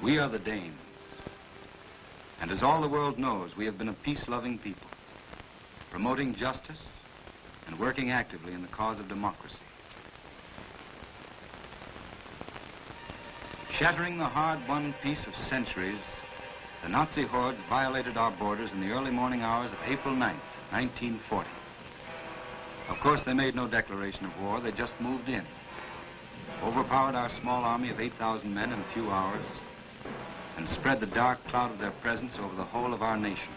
We are the Danes. And as all the world knows, we have been a peace-loving people, promoting justice and working actively in the cause of democracy. Shattering the hard-won peace of centuries, the Nazi hordes violated our borders in the early morning hours of April 9th, 1940. Of course, they made no declaration of war, they just moved in, overpowered our small army of 8,000 men in a few hours, and spread the dark cloud of their presence over the whole of our nation.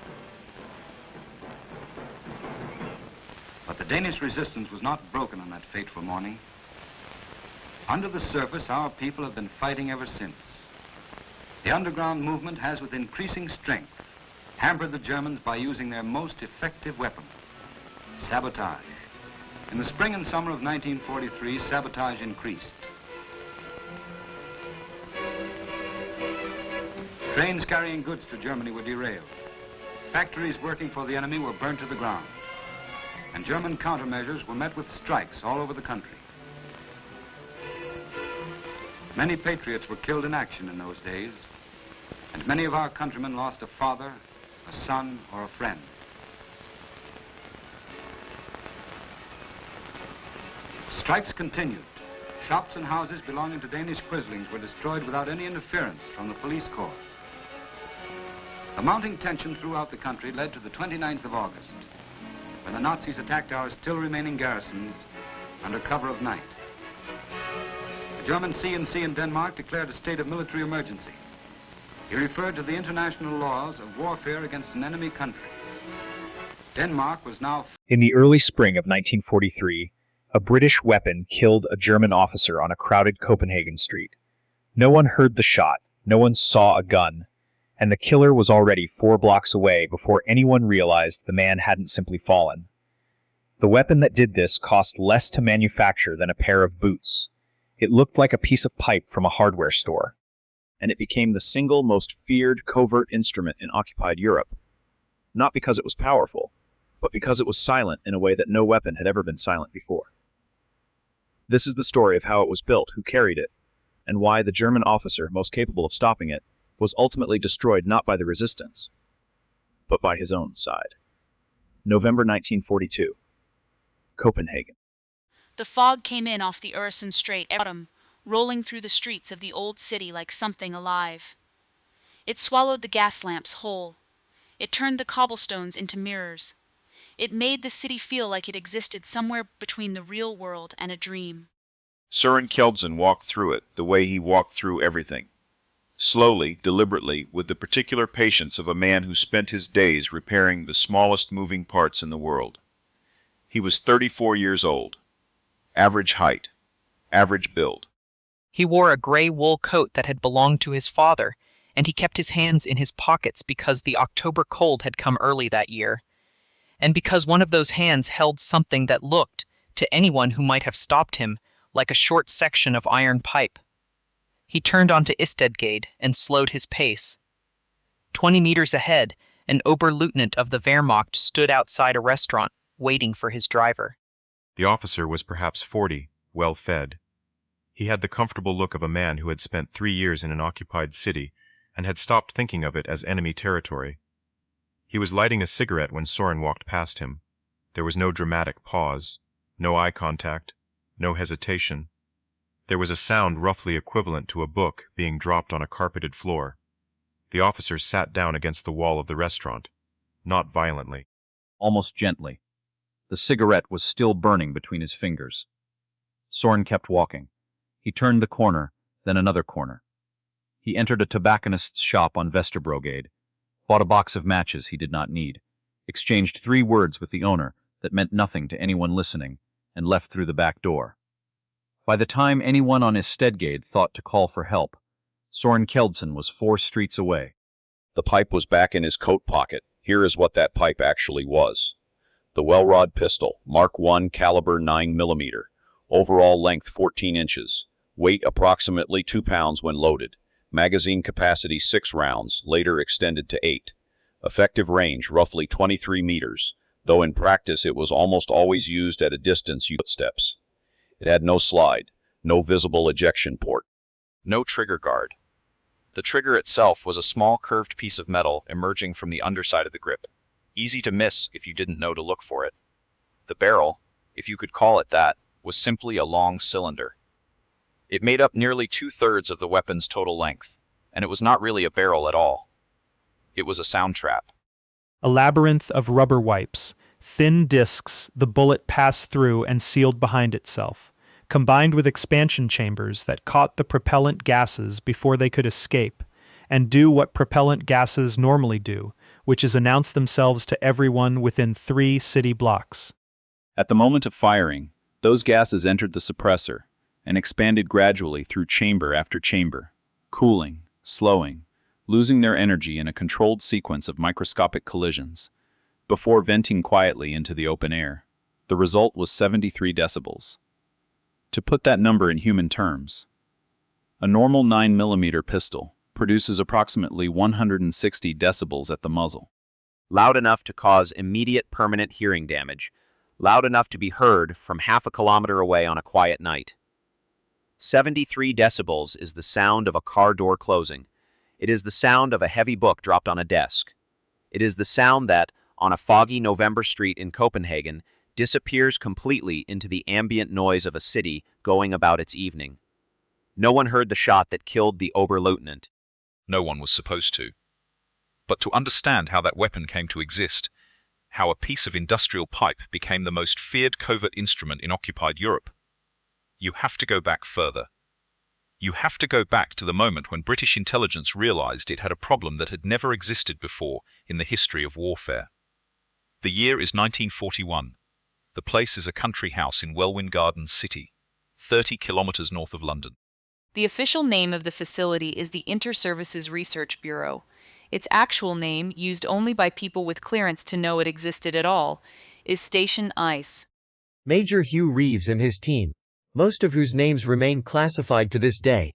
But the Danish resistance was not broken on that fateful morning. Under the surface, our people have been fighting ever since. The underground movement has, with increasing strength, hampered the Germans by using their most effective weapon, sabotage. In the spring and summer of 1943, sabotage increased. Trains carrying goods to Germany were derailed. Factories working for the enemy were burnt to the ground. And German countermeasures were met with strikes all over the country. Many patriots were killed in action in those days, and many of our countrymen lost a father, a son, or a friend. Strikes continued. Shops and houses belonging to Danish quislings were destroyed without any interference from the police corps. The mounting tension throughout the country led to the 29th of August, when the Nazis attacked our still remaining garrisons under cover of night. The German C&C in Denmark declared a state of military emergency. He referred to the international laws of warfare against an enemy country. Denmark was now... In the early spring of 1943, a British weapon killed a German officer on a crowded Copenhagen street. No one heard the shot, no one saw a gun, and the killer was already 4 blocks away before anyone realized the man hadn't simply fallen. The weapon that did this cost less to manufacture than a pair of boots. It looked like a piece of pipe from a hardware store. And it became the single most feared covert instrument in occupied Europe. Not because it was powerful, but because it was silent in a way that no weapon had ever been silent before. This is the story of how it was built, who carried it, and why the German officer most capable of stopping it was ultimately destroyed not by the resistance, but by his own side. November 1942. Copenhagen. The fog came in off the Øresund Strait every autumn, rolling through the streets of the old city like something alive. It swallowed the gas lamps whole. It turned the cobblestones into mirrors. It made the city feel like it existed somewhere between the real world and a dream. Søren Kjeldsen walked through it the way he walked through everything. Slowly, deliberately, with the particular patience of a man who spent his days repairing the smallest moving parts in the world. He was 34 years old. Average height. Average build. He wore a gray wool coat that had belonged to his father, and he kept his hands in his pockets because the October cold had come early that year, and because one of those hands held something that looked, to anyone who might have stopped him, like a short section of iron pipe. He turned onto Istedgade and slowed his pace. 20 meters ahead, an Oberleutnant of the Wehrmacht stood outside a restaurant, waiting for his driver. The officer was perhaps 40, well-fed. He had the comfortable look of a man who had spent 3 years in an occupied city and had stopped thinking of it as enemy territory. He was lighting a cigarette when Søren walked past him. There was no dramatic pause, no eye contact, no hesitation. There was a sound roughly equivalent to a book being dropped on a carpeted floor. The officer sat down against the wall of the restaurant, not violently. Almost gently. The cigarette was still burning between his fingers. Søren kept walking. He turned the corner, then another corner. He entered a tobacconist's shop on Vesterbrogade, bought a box of matches he did not need, exchanged 3 words with the owner that meant nothing to anyone listening, and left through the back door. By the time anyone on Istedgade thought to call for help, Søren Kjeldsen was 4 streets away. The pipe was back in his coat pocket. Here is what that pipe actually was. The Welrod pistol, Mark I, caliber 9mm, overall length 14 inches, weight approximately 2 pounds when loaded, magazine capacity 6 rounds, later extended to 8, effective range roughly 23 meters, though in practice it was almost always used at a distance of footsteps. It had no slide, no visible ejection port, no trigger guard. The trigger itself was a small curved piece of metal emerging from the underside of the grip, easy to miss if you didn't know to look for it. The barrel, if you could call it that, was simply a long cylinder. It made up nearly 2/3 of the weapon's total length, and it was not really a barrel at all. It was a sound trap. A labyrinth of rubber wipes, thin discs the bullet passed through and sealed behind itself, combined with expansion chambers that caught the propellant gases before they could escape, and do what propellant gases normally do, which is announce themselves to everyone within 3 city blocks. At the moment of firing, those gases entered the suppressor and expanded gradually through chamber after chamber, cooling, slowing, losing their energy in a controlled sequence of microscopic collisions, before venting quietly into the open air. The result was 73 decibels. To put that number in human terms, a normal 9mm pistol produces approximately 160 decibels at the muzzle. Loud enough to cause immediate permanent hearing damage, loud enough to be heard from half a kilometer away on a quiet night. 73 decibels is the sound of a car door closing. It is the sound of a heavy book dropped on a desk. It is the sound that, on a foggy November street in Copenhagen, disappears completely into the ambient noise of a city going about its evening. No one heard the shot that killed the Oberleutnant. No one was supposed to. But to understand how that weapon came to exist, how a piece of industrial pipe became the most feared covert instrument in occupied Europe, you have to go back further. You have to go back to the moment when British intelligence realized it had a problem that had never existed before in the history of warfare. The year is 1941. The place is a country house in Welwyn Garden City, 30 kilometers north of London. The official name of the facility is the Inter-Services Research Bureau. Its actual name, used only by people with clearance to know it existed at all, is Station ICE. Major Hugh Reeves and his team, most of whose names remain classified to this day,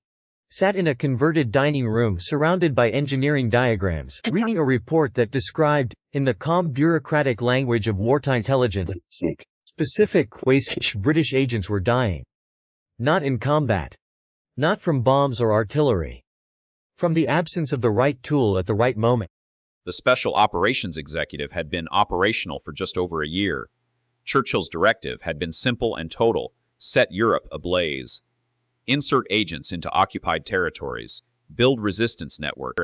sat in a converted dining room surrounded by engineering diagrams, reading a report that described, in the calm bureaucratic language of wartime intelligence, specific ways British agents were dying. Not in combat. Not from bombs or artillery. From the absence of the right tool at the right moment. The Special Operations Executive had been operational for just over a year. Churchill's directive had been simple and total: set Europe ablaze. Insert agents into occupied territories, build resistance networks,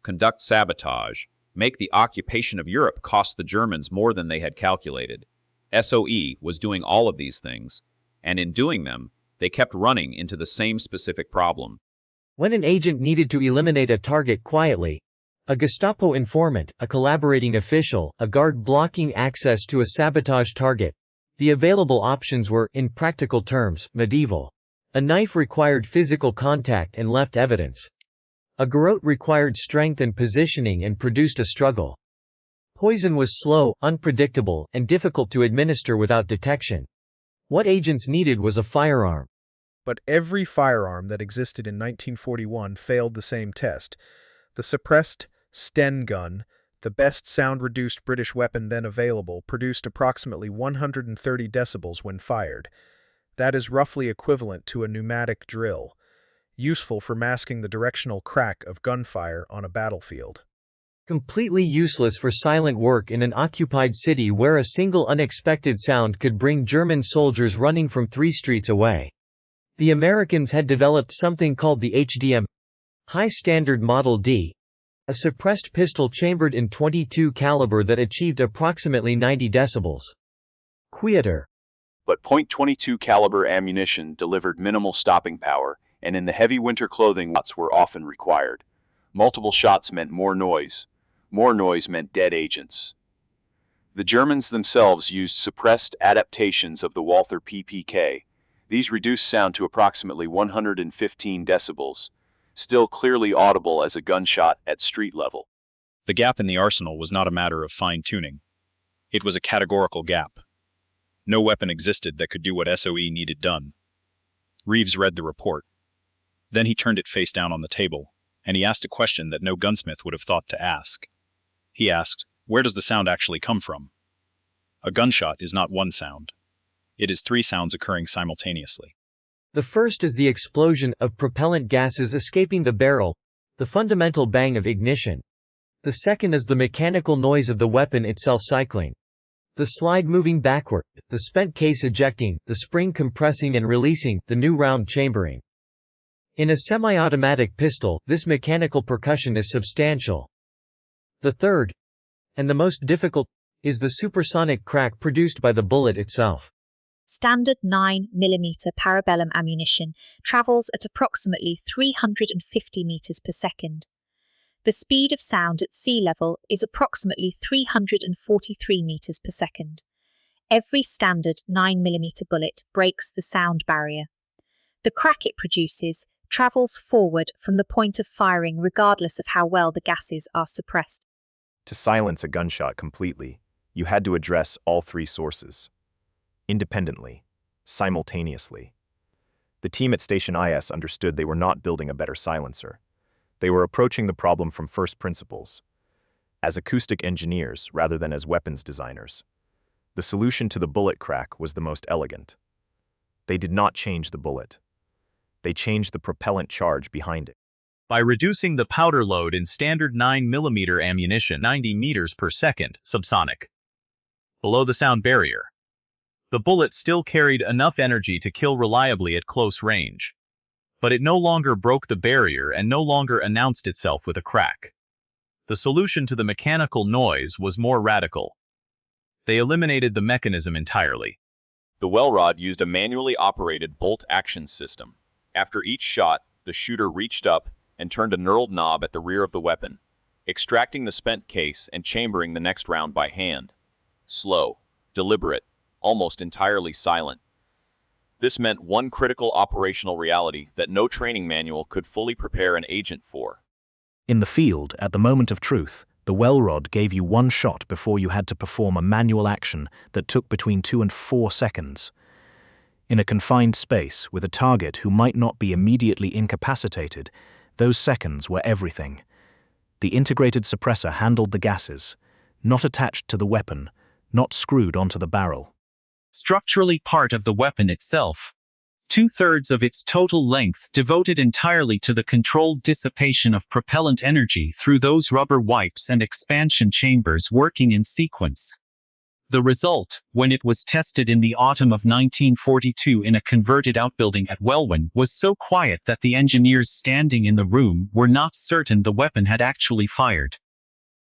conduct sabotage, make the occupation of Europe cost the Germans more than they had calculated. SOE was doing all of these things, and in doing them, they kept running into the same specific problem. When an agent needed to eliminate a target quietly, a Gestapo informant, a collaborating official, a guard blocking access to a sabotage target, the available options were, in practical terms, medieval. A knife required physical contact and left evidence. A garrote required strength and positioning and produced a struggle. Poison was slow, unpredictable, and difficult to administer without detection. What agents needed was a firearm. But every firearm that existed in 1941 failed the same test. The suppressed Sten gun, the best sound-reduced British weapon then available, produced approximately 130 decibels when fired. That is roughly equivalent to a pneumatic drill, useful for masking the directional crack of gunfire on a battlefield. Completely useless for silent work in an occupied city where a single unexpected sound could bring German soldiers running from 3 streets away. The Americans had developed something called the HDM, High Standard Model D, a suppressed pistol chambered in .22 caliber that achieved approximately 90 decibels. Quieter. But .22 caliber ammunition delivered minimal stopping power, and in the heavy winter clothing shots were often required. Multiple shots meant more noise. More noise meant dead agents. The Germans themselves used suppressed adaptations of the Walther PPK. These reduced sound to approximately 115 decibels, still clearly audible as a gunshot at street level. The gap in the arsenal was not a matter of fine-tuning. It was a categorical gap. No weapon existed that could do what SOE needed done. Reeves read the report. Then he turned it face down on the table, and he asked a question that no gunsmith would have thought to ask. He asked, where does the sound actually come from? A gunshot is not one sound. It is 3 sounds occurring simultaneously. The first is the explosion of propellant gases escaping the barrel, the fundamental bang of ignition. The second is the mechanical noise of the weapon itself cycling. The slide moving backward, the spent case ejecting, the spring compressing and releasing, the new round chambering. In a semi-automatic pistol, this mechanical percussion is substantial. The third, and the most difficult, is the supersonic crack produced by the bullet itself. Standard 9mm parabellum ammunition travels at approximately 350 meters per second. The speed of sound at sea level is approximately 343 meters per second. Every standard 9mm bullet breaks the sound barrier. The crack it produces travels forward from the point of firing regardless of how well the gases are suppressed. To silence a gunshot completely, you had to address all three sources. Independently, simultaneously. The team at Station IS understood they were not building a better silencer. They were approaching the problem from first principles, as acoustic engineers rather than as weapons designers. The solution to the bullet crack was the most elegant. They did not change the bullet. They changed the propellant charge behind it. By reducing the powder load in standard 9mm ammunition 90 meters per second subsonic, below the sound barrier, the bullet still carried enough energy to kill reliably at close range. But it no longer broke the barrier and no longer announced itself with a crack. The solution to the mechanical noise was more radical. They eliminated the mechanism entirely. The well rod used a manually operated bolt action system. After each shot, the shooter reached up and turned a knurled knob at the rear of the weapon, extracting the spent case and chambering the next round by hand. Slow, deliberate, almost entirely silent. This meant one critical operational reality that no training manual could fully prepare an agent for. In the field, at the moment of truth, the well rod gave you one shot before you had to perform a manual action that took between 2 and 4 seconds. In a confined space, with a target who might not be immediately incapacitated, those seconds were everything. The integrated suppressor handled the gases, not attached to the weapon, not screwed onto the barrel. Structurally part of the weapon itself. 2/3 of its total length devoted entirely to the controlled dissipation of propellant energy through those rubber wipes and expansion chambers working in sequence. The result, when it was tested in the autumn of 1942 in a converted outbuilding at Welwyn, was so quiet that the engineers standing in the room were not certain the weapon had actually fired.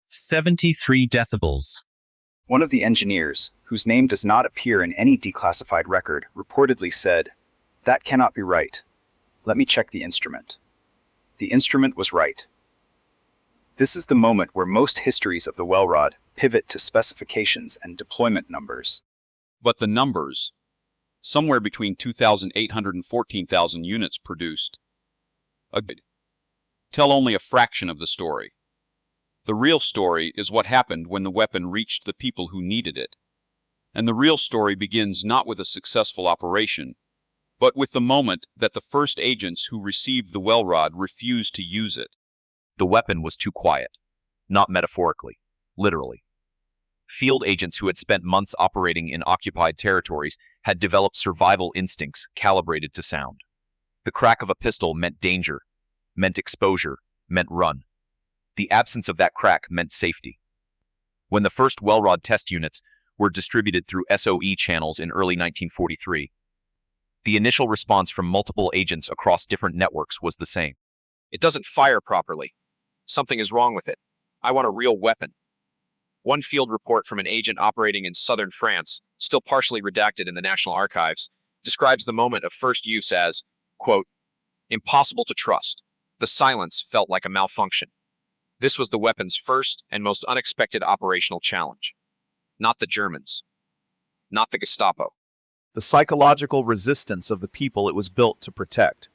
73 decibels. One of the engineers, whose name does not appear in any declassified record, reportedly said, "That cannot be right. Let me check the instrument." The instrument was right. This is the moment where most histories of the well rod pivot to specifications and deployment numbers. But the numbers, somewhere between 2,800 and 14,000 units produced, tell only a fraction of the story. The real story is what happened when the weapon reached the people who needed it. And the real story begins not with a successful operation, but with the moment that the first agents who received the well rod refused to use it. The weapon was too quiet. Not metaphorically, literally. Field agents who had spent months operating in occupied territories had developed survival instincts calibrated to sound. The crack of a pistol meant danger, meant exposure, meant run. The absence of that crack meant safety. When the first well rod test units were distributed through SOE channels in early 1943, the initial response from multiple agents across different networks was the same. It doesn't fire properly. Something is wrong with it. I want a real weapon. One field report from an agent operating in southern France, still partially redacted in the National Archives, describes the moment of first use as, quote, "impossible to trust. The silence felt like a malfunction." This was the weapon's first and most unexpected operational challenge. Not the Germans. Not the Gestapo. The psychological resistance of the people it was built to protect.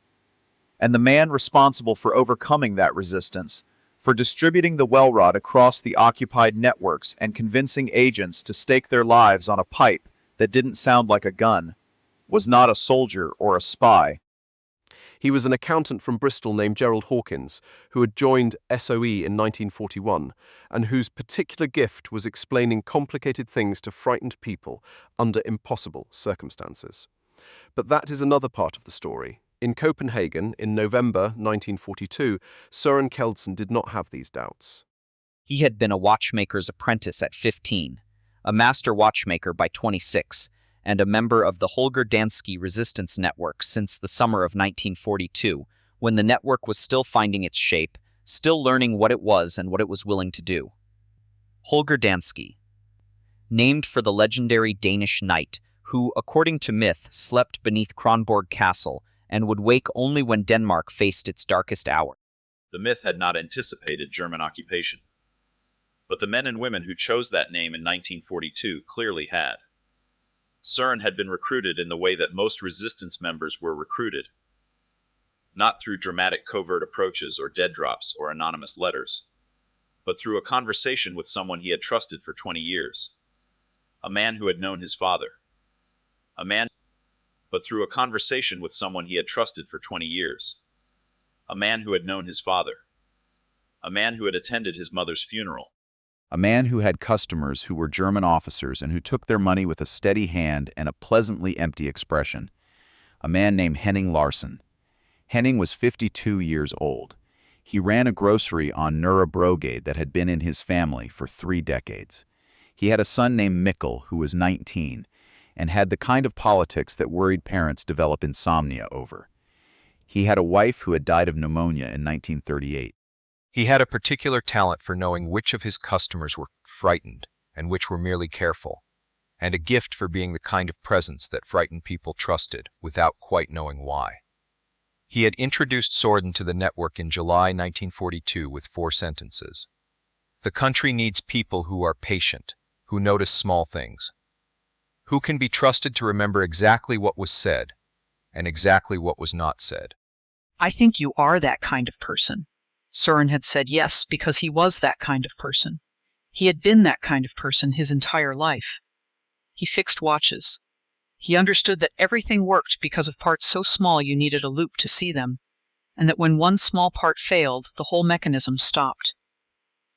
And the man responsible for overcoming that resistance, for distributing the well rod across the occupied networks and convincing agents to stake their lives on a pipe that didn't sound like a gun, was not a soldier or a spy. He was an accountant from Bristol named Gerald Hawkins, who had joined SOE in 1941, and whose particular gift was explaining complicated things to frightened people under impossible circumstances. But that is another part of the story. In Copenhagen, in November 1942, Søren Kjeldsen did not have these doubts. He had been a watchmaker's apprentice at 15, a master watchmaker by 26, and a member of the Holger Danske resistance network since the summer of 1942, when the network was still finding its shape, still learning what it was and what it was willing to do. Holger Danske, named for the legendary Danish knight who, according to myth, slept beneath Kronborg Castle and would wake only when Denmark faced its darkest hour. The myth had not anticipated German occupation. But the men and women who chose that name in 1942 clearly had. Søren had been recruited in the way that most resistance members were recruited. Not through dramatic covert approaches or dead drops or anonymous letters, but through a conversation with someone he had trusted for 20 years. A man who had known his father. But through a conversation with someone he had trusted for 20 years. A man who had known his father. A man who had attended his mother's funeral. A man who had customers who were German officers and who took their money with a steady hand and a pleasantly empty expression. A man named Henning Larsen. Henning was 52 years old. He ran a grocery on Nørrebrogade that had been in his family for 3 decades. He had a son named Mikkel who was 19 and had the kind of politics that worried parents develop insomnia over. He had a wife who had died of pneumonia in 1938. He had a particular talent for knowing which of his customers were frightened and which were merely careful, and a gift for being the kind of presence that frightened people trusted without quite knowing why. He had introduced Søren to the network in July 1942 with 4 sentences. The country needs people who are patient, who notice small things, who can be trusted to remember exactly what was said and exactly what was not said. I think you are that kind of person. Søren had said yes because he was that kind of person. He had been that kind of person his entire life. He fixed watches. He understood that everything worked because of parts so small you needed a loupe to see them, and that when one small part failed, the whole mechanism stopped.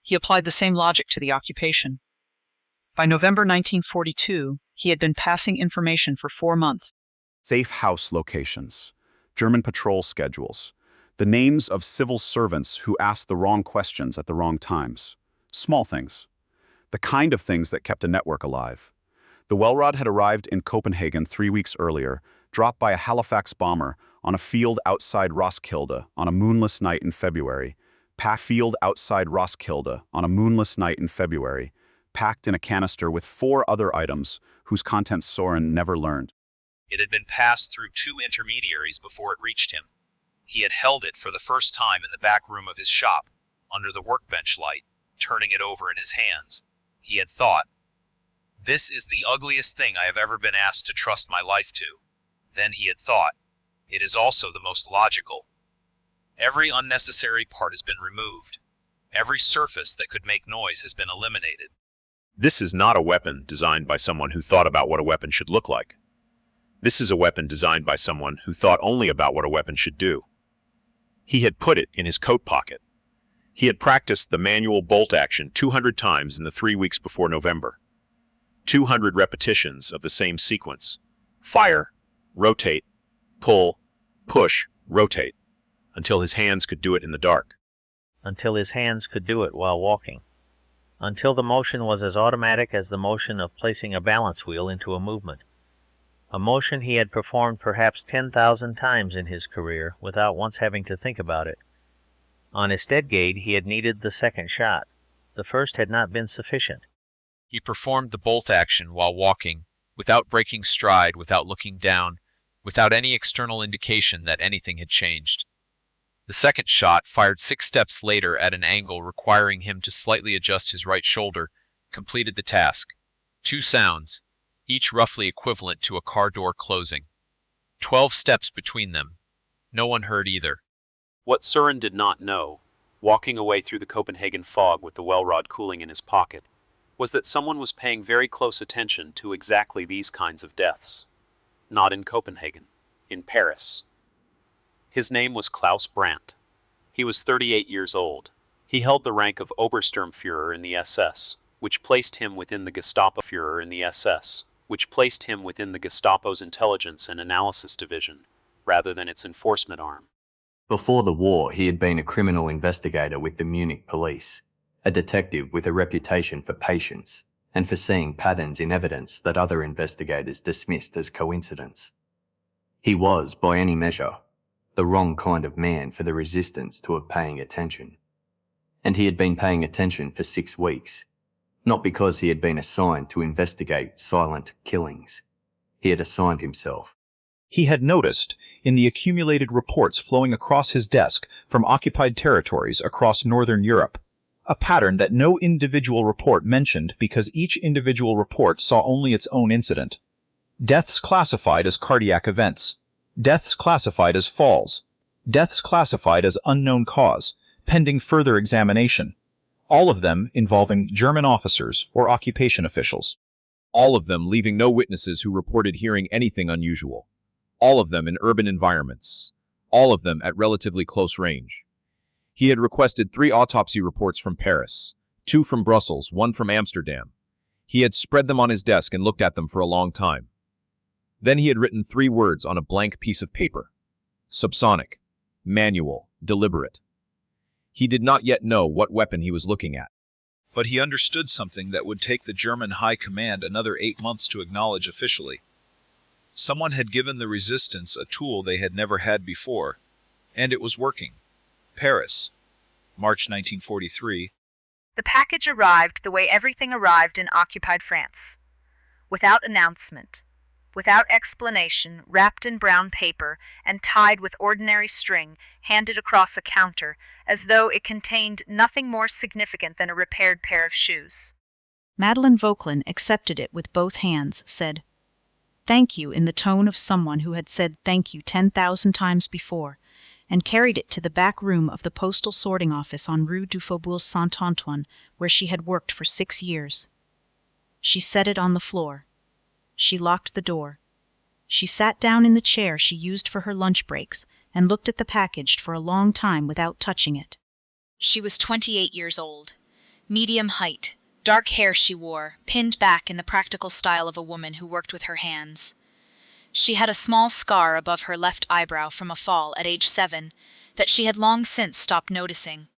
He applied the same logic to the occupation. By November 1942, he had been passing information for 4 months. Safe house locations, German patrol schedules, the names of civil servants who asked the wrong questions at the wrong times. Small things. The kind of things that kept a network alive. The Welrod had arrived in Copenhagen 3 weeks earlier, dropped by a Halifax bomber on a field outside Roskilde on a moonless night in February. Packed in a canister with 4 other items whose contents Søren never learned. It had been passed through 2 intermediaries before it reached him. He had held it for the first time in the back room of his shop, under the workbench light, turning it over in his hands. He had thought, "This is the ugliest thing I have ever been asked to trust my life to." Then he had thought, "It is also the most logical. Every unnecessary part has been removed. Every surface that could make noise has been eliminated." This is not a weapon designed by someone who thought about what a weapon should look like. This is a weapon designed by someone who thought only about what a weapon should do. He had put it in his coat pocket. He had practiced the manual bolt action 200 times in the 3 weeks before November. 200 repetitions of the same sequence. Fire, rotate, pull, push, rotate, until his hands could do it in the dark. Until his hands could do it while walking. Until the motion was as automatic as the motion of placing a balance wheel into a movement. A motion he had performed perhaps 10,000 times in his career without once having to think about it. On Estedgade he had needed the second shot. The first had not been sufficient. He performed the bolt action while walking, without breaking stride, without looking down, without any external indication that anything had changed. The second shot, fired 6 steps later at an angle requiring him to slightly adjust his right shoulder, completed the task. 2 sounds, each roughly equivalent to a car door closing. 12 steps between them. No one heard either. What Søren did not know, walking away through the Copenhagen fog with the Welrod cooling in his pocket, was that someone was paying very close attention to exactly these kinds of deaths. Not in Copenhagen, in Paris. His name was Klaus Brandt. He was 38 years old. He held the rank of Obersturmführer in the SS, which placed him within the Gestapo Führer in the SS. which placed him within the Gestapo's intelligence and analysis division, rather than its enforcement arm. Before the war, he had been a criminal investigator with the Munich police, a detective with a reputation for patience and for seeing patterns in evidence that other investigators dismissed as coincidence. He was, by any measure, the wrong kind of man for the resistance to have paying attention. And he had been paying attention for 6 weeks, not because he had been assigned to investigate silent killings. He had assigned himself. He had noticed, in the accumulated reports flowing across his desk from occupied territories across Northern Europe, a pattern that no individual report mentioned because each individual report saw only its own incident. Deaths classified as cardiac events. Deaths classified as falls. Deaths classified as unknown cause, pending further examination. All of them involving German officers or occupation officials. All of them leaving no witnesses who reported hearing anything unusual. All of them in urban environments. All of them at relatively close range. He had requested 3 autopsy reports from Paris, 2 from Brussels, 1 from Amsterdam. He had spread them on his desk and looked at them for a long time. Then he had written 3 words on a blank piece of paper. Subsonic, manual, deliberate. He did not yet know what weapon he was looking at. But he understood something that would take the German High Command another 8 months to acknowledge officially. Someone had given the resistance a tool they had never had before, and it was working. Paris, March 1943. The package arrived the way everything arrived in occupied France. Without announcement, without explanation, wrapped in brown paper and tied with ordinary string, handed across a counter, as though it contained nothing more significant than a repaired pair of shoes. Madeleine Vauquelin accepted it with both hands, said, "Thank you," in the tone of someone who had said thank you 10,000 times before, and carried it to the back room of the postal sorting office on Rue du Faubourg Saint-Antoine, where she had worked for 6 years. She set it on the floor. She locked the door. She sat down in the chair she used for her lunch breaks and looked at the package for a long time without touching it. She was 28 years old. Medium height, dark hair she wore, pinned back in the practical style of a woman who worked with her hands. She had a small scar above her left eyebrow from a fall at age 7 that she had long since stopped noticing.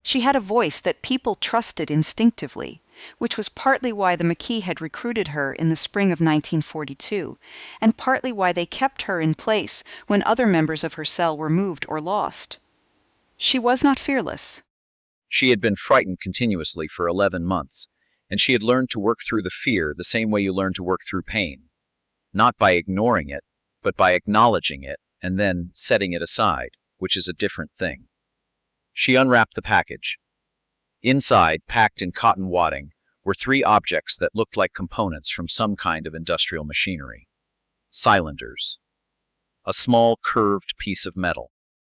She had a voice that people trusted instinctively, which was partly why the Maquis had recruited her in the spring of 1942, and partly why they kept her in place when other members of her cell were moved or lost. She was not fearless. She had been frightened continuously for 11 months, and she had learned to work through the fear the same way you learn to work through pain. Not by ignoring it, but by acknowledging it and then setting it aside, which is a different thing. She unwrapped the package. Inside, packed in cotton wadding, were 3 objects that looked like components from some kind of industrial machinery. Cylinders. A small, curved piece of metal.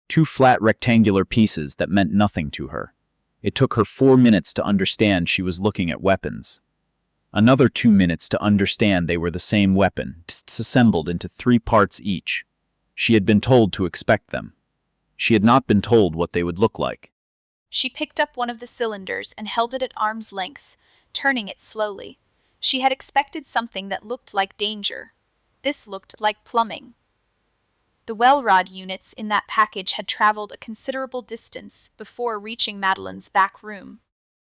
2 flat rectangular pieces that meant nothing to her. It took her 4 minutes to understand she was looking at weapons. Another 2 minutes to understand they were the same weapon, disassembled into 3 parts each. She had been told to expect them. She had not been told what they would look like. She picked up one of the cylinders and held it at arm's length, turning it slowly. She had expected something that looked like danger. This looked like plumbing. The well rod units in that package had traveled a considerable distance before reaching Madeleine's back room.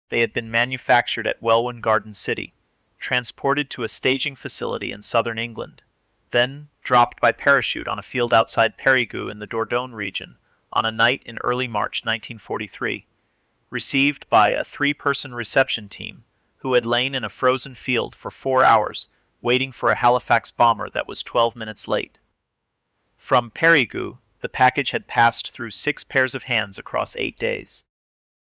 They had been manufactured at Welwyn Garden City, transported to a staging facility in southern England, then dropped by parachute on a field outside Périgueux in the Dordogne region on a night in early March 1943, received by a 3-person reception team who had lain in a frozen field for 4 hours waiting for a Halifax bomber that was 12 minutes late. From Périgueux, the package had passed through 6 pairs of hands across 8 days.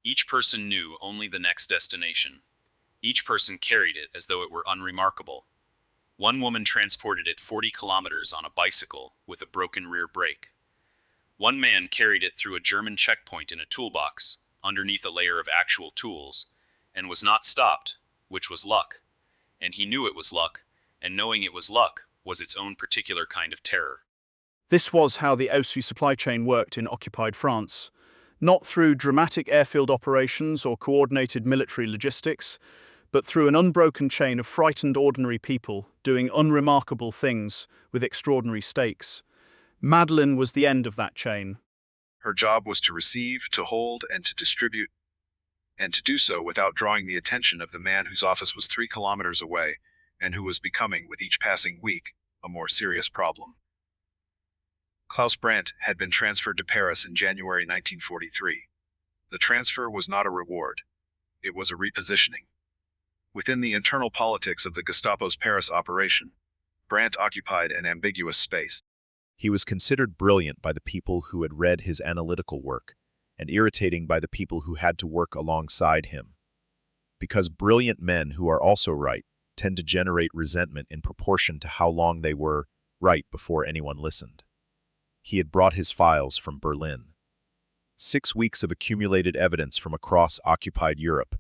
Each person knew only the next destination. Each person carried it as though it were unremarkable. One woman transported it 40 kilometers on a bicycle with a broken rear brake. One man carried it through a German checkpoint in a toolbox, underneath a layer of actual tools, and was not stopped, which was luck. And he knew it was luck, and knowing it was luck was its own particular kind of terror. This was how the OSU supply chain worked in occupied France. Not through dramatic airfield operations or coordinated military logistics, but through an unbroken chain of frightened ordinary people doing unremarkable things with extraordinary stakes. Madeline was the end of that chain. Her job was to receive, to hold, and to distribute, and to do so without drawing the attention of the man whose office was 3 kilometers away, and who was becoming, with each passing week, a more serious problem. Klaus Brandt had been transferred to Paris in January 1943. The transfer was not a reward. It was a repositioning. Within the internal politics of the Gestapo's Paris operation, Brandt occupied an ambiguous space. He was considered brilliant by the people who had read his analytical work, and irritating by the people who had to work alongside him. Because brilliant men who are also right tend to generate resentment in proportion to how long they were right before anyone listened. He had brought his files from Berlin. 6 weeks of accumulated evidence from across occupied Europe,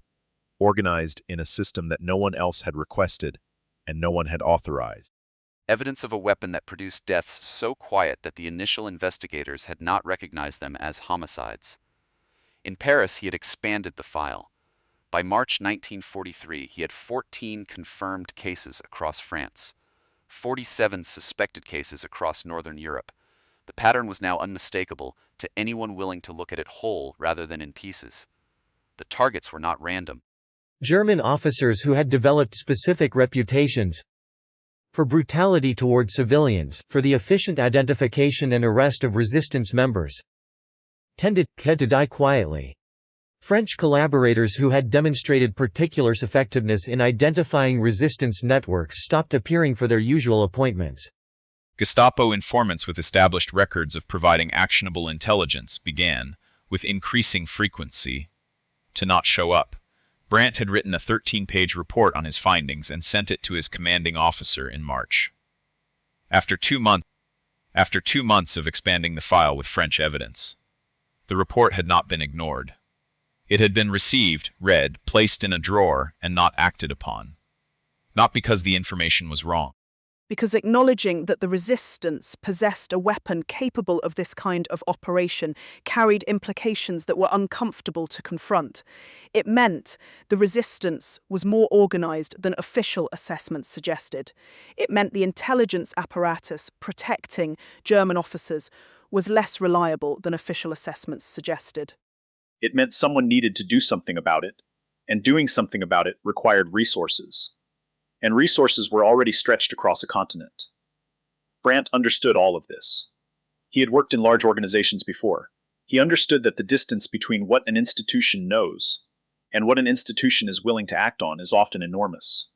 organized in a system that no one else had requested and no one had authorized. Evidence of a weapon that produced deaths so quiet that the initial investigators had not recognized them as homicides. In Paris, he had expanded the file. By March 1943, he had 14 confirmed cases across France, 47 suspected cases across Northern Europe. The pattern was now unmistakable to anyone willing to look at it whole rather than in pieces. The targets were not random. German officers who had developed specific reputations for brutality toward civilians, for the efficient identification and arrest of resistance members, tended to die quietly. French collaborators who had demonstrated particular effectiveness in identifying resistance networks stopped appearing for their usual appointments. Gestapo informants with established records of providing actionable intelligence began, with increasing frequency, to not show up. Brandt had written a 13-page report on his findings and sent it to his commanding officer in March. After 2 months of expanding the file with French evidence, the report had not been ignored. It had been received, read, placed in a drawer, and not acted upon. Not because the information was wrong. Because acknowledging that the resistance possessed a weapon capable of this kind of operation carried implications that were uncomfortable to confront. It meant the resistance was more organized than official assessments suggested. It meant the intelligence apparatus protecting German officers was less reliable than official assessments suggested. It meant someone needed to do something about it, and doing something about it required resources. And resources were already stretched across a continent. Brandt understood all of this. He had worked in large organizations before. He understood that the distance between what an institution knows and what an institution is willing to act on is often enormous.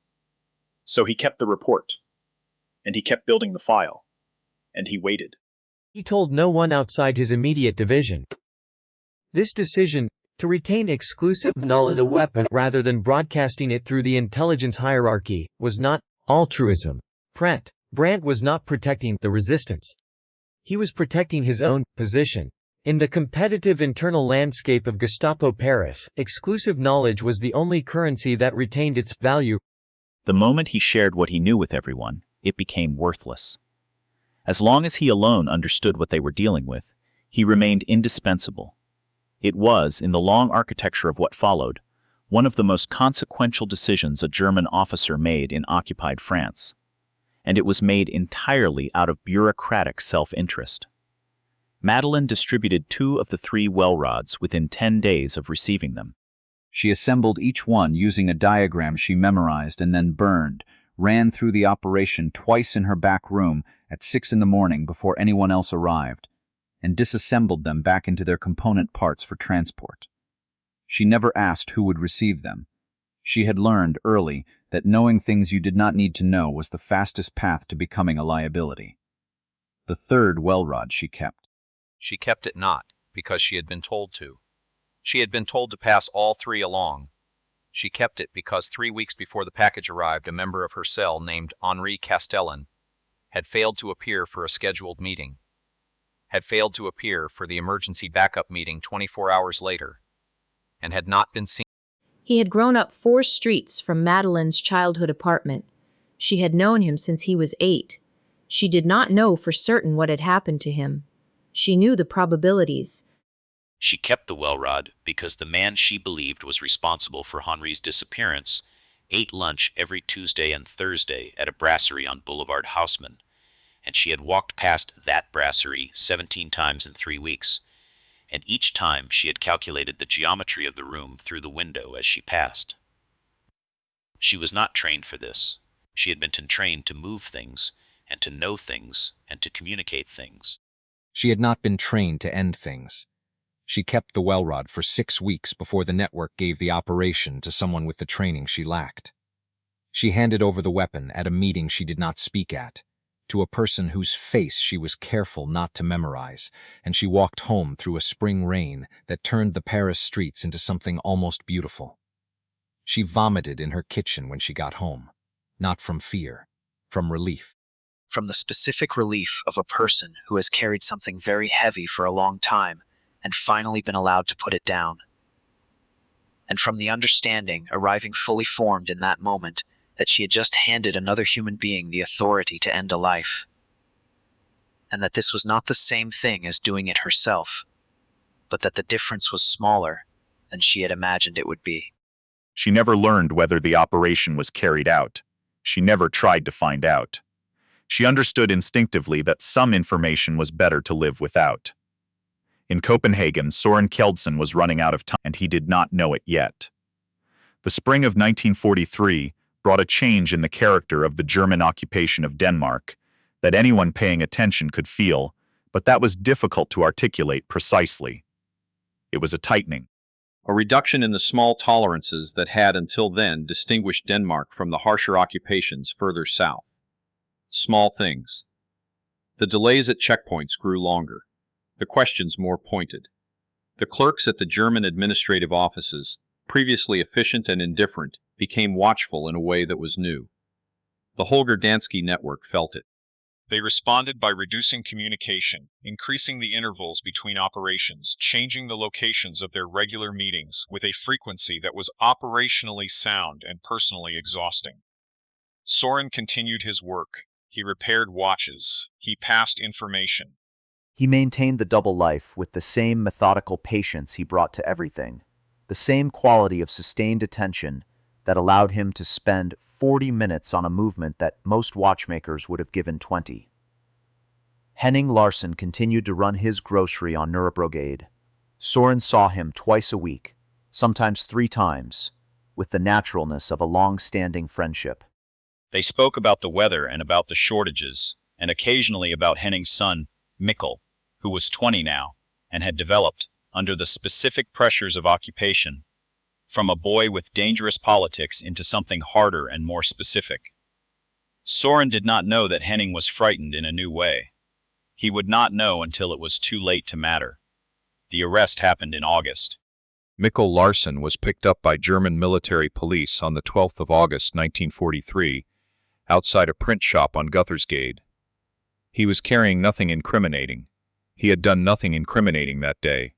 So he kept the report, and he kept building the file, and he waited. He told no one outside his immediate division. This decision, to retain exclusive knowledge of the weapon rather than broadcasting it through the intelligence hierarchy, was not altruism. Brandt was not protecting the resistance. He was protecting his own position. In the competitive internal landscape of Gestapo Paris, exclusive knowledge was the only currency that retained its value. The moment he shared what he knew with everyone, it became worthless. As long as he alone understood what they were dealing with, he remained indispensable. It was, in the long architecture of what followed, one of the most consequential decisions a German officer made in occupied France, and it was made entirely out of bureaucratic self-interest. Madeline distributed 2 of the 3 well rods within 10 days of receiving them. She assembled each one using a diagram she memorized and then burned, ran through the operation twice in her back room at 6 in the morning before anyone else arrived, and disassembled them back into their component parts for transport. She never asked who would receive them. She had learned early that knowing things you did not need to know was the fastest path to becoming a liability. The 3rd well rod she kept. She kept it not because she had been told to. She had been told to pass all 3 along. She kept it because 3 weeks before the package arrived, a member of her cell named Henri Castellan had failed to appear for a scheduled meeting, had failed to appear for the emergency backup meeting 24 hours later, and had not been seen. He had grown up 4 streets from Madeline's childhood apartment. She had known him since he was 8. She did not know for certain what had happened to him. She knew the probabilities. She kept the well rod because the man she believed was responsible for Henri's disappearance ate lunch every Tuesday and Thursday at a brasserie on Boulevard Haussmann, and she had walked past that brasserie 17 times in 3 weeks, and each time she had calculated the geometry of the room through the window as she passed. She was not trained for this. She had been trained to move things, and to know things, and to communicate things. She had not been trained to end things. She kept the well rod for 6 weeks before the network gave the operation to someone with the training she lacked. She handed over the weapon at a meeting she did not speak at, to a person whose face she was careful not to memorize, and she walked home through a spring rain that turned the Paris streets into something almost beautiful. She vomited in her kitchen when she got home, not from fear, from relief. From the specific relief of a person who has carried something very heavy for a long time and finally been allowed to put it down. And from the understanding arriving fully formed in that moment that she had just handed another human being the authority to end a life, and that this was not the same thing as doing it herself, but that the difference was smaller than she had imagined it would be. She never learned whether the operation was carried out. She never tried to find out. She understood instinctively that some information was better to live without. In Copenhagen, Soren Kjeldsen was running out of time, and he did not know it yet. The spring of 1943 brought a change in the character of the German occupation of Denmark that anyone paying attention could feel, but that was difficult to articulate precisely. It was a tightening. A reduction in the small tolerances that had until then distinguished Denmark from the harsher occupations further south. Small things. The delays at checkpoints grew longer, the questions more pointed. The clerks at the German administrative offices, previously efficient and indifferent, became watchful in a way that was new. The Holger Danske network felt it. They responded by reducing communication, increasing the intervals between operations, changing the locations of their regular meetings with a frequency that was operationally sound and personally exhausting. Soren continued his work. He repaired watches. He passed information. He maintained the double life with the same methodical patience he brought to everything, the same quality of sustained attention that allowed him to spend 40 minutes on a movement that most watchmakers would have given 20. Henning Larsen continued to run his grocery on Nørrebrogade. Soren saw him twice a week, sometimes 3 times, with the naturalness of a long-standing friendship. They spoke about the weather and about the shortages, and occasionally about Henning's son, Mikkel, who was 20 now, and had developed, under the specific pressures of occupation, from a boy with dangerous politics into something harder and more specific. Soren did not know that Henning was frightened in a new way. He would not know until it was too late to matter. The arrest happened in August. Mikkel Larsen was picked up by German military police on the 12th of August 1943, outside a print shop on Guthersgade. He was carrying nothing incriminating. He had done nothing incriminating that day.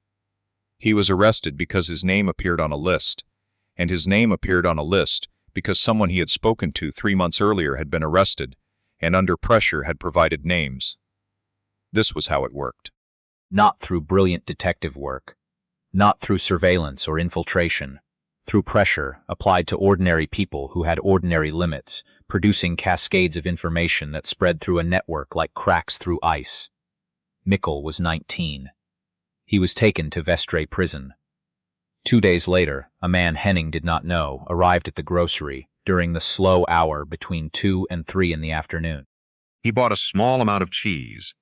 He was arrested because his name appeared on a list, and his name appeared on a list because someone he had spoken to 3 months earlier had been arrested, and under pressure had provided names. This was how it worked. Not through brilliant detective work, not through surveillance or infiltration, through pressure applied to ordinary people who had ordinary limits, producing cascades of information that spread through a network like cracks through ice. Mikkel was 19. He was taken to Vestre prison. 2 days later, a man Henning did not know arrived at the grocery during the slow hour between 2 and 3 in the afternoon. He bought a small amount of cheese.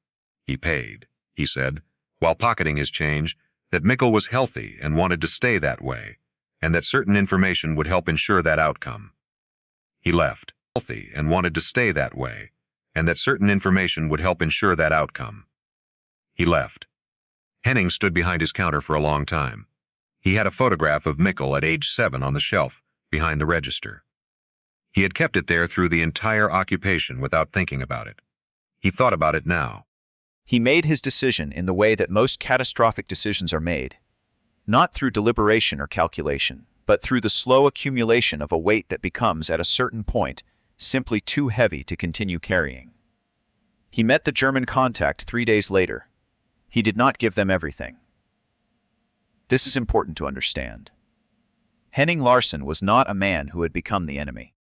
He paid, he said, while pocketing his change, that Mikkel was healthy and wanted to stay that way, and that certain information would help ensure that outcome. He left, healthy and wanted to stay that way, and that certain information would help ensure that outcome. He left. Henning stood behind his counter for a long time. He had a photograph of Mikkel at age 7 on the shelf, behind the register. He had kept it there through the entire occupation without thinking about it. He thought about it now. He made his decision in the way that most catastrophic decisions are made, not through deliberation or calculation, but through the slow accumulation of a weight that becomes, at a certain point, simply too heavy to continue carrying. He met the German contact 3 days later. He did not give them everything. This is important to understand. Henning Larsen was not a man who had become the enemy.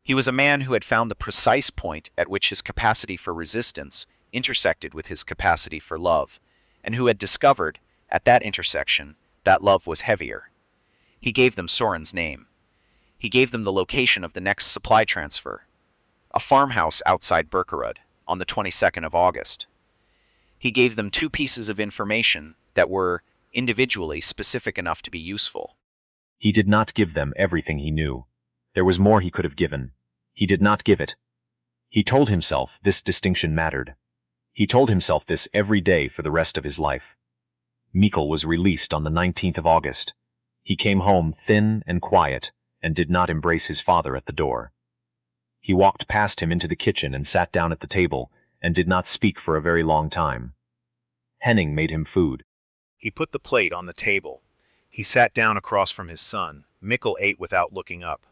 He was a man who had found the precise point at which his capacity for resistance intersected with his capacity for love, and who had discovered, at that intersection, that love was heavier. He gave them Soren's name. He gave them the location of the next supply transfer, a farmhouse outside Birkerud, on the 22nd of August. He gave them two pieces of information that were, individually, specific enough to be useful. He did not give them everything he knew. There was more he could have given. He did not give it. He told himself this distinction mattered. He told himself this every day for the rest of his life. Mikkel was released on the 19th of August. He came home thin and quiet and did not embrace his father at the door. He walked past him into the kitchen and sat down at the table and did not speak for a very long time. Henning made him food. He put the plate on the table. He sat down across from his son. Mikkel ate without looking up.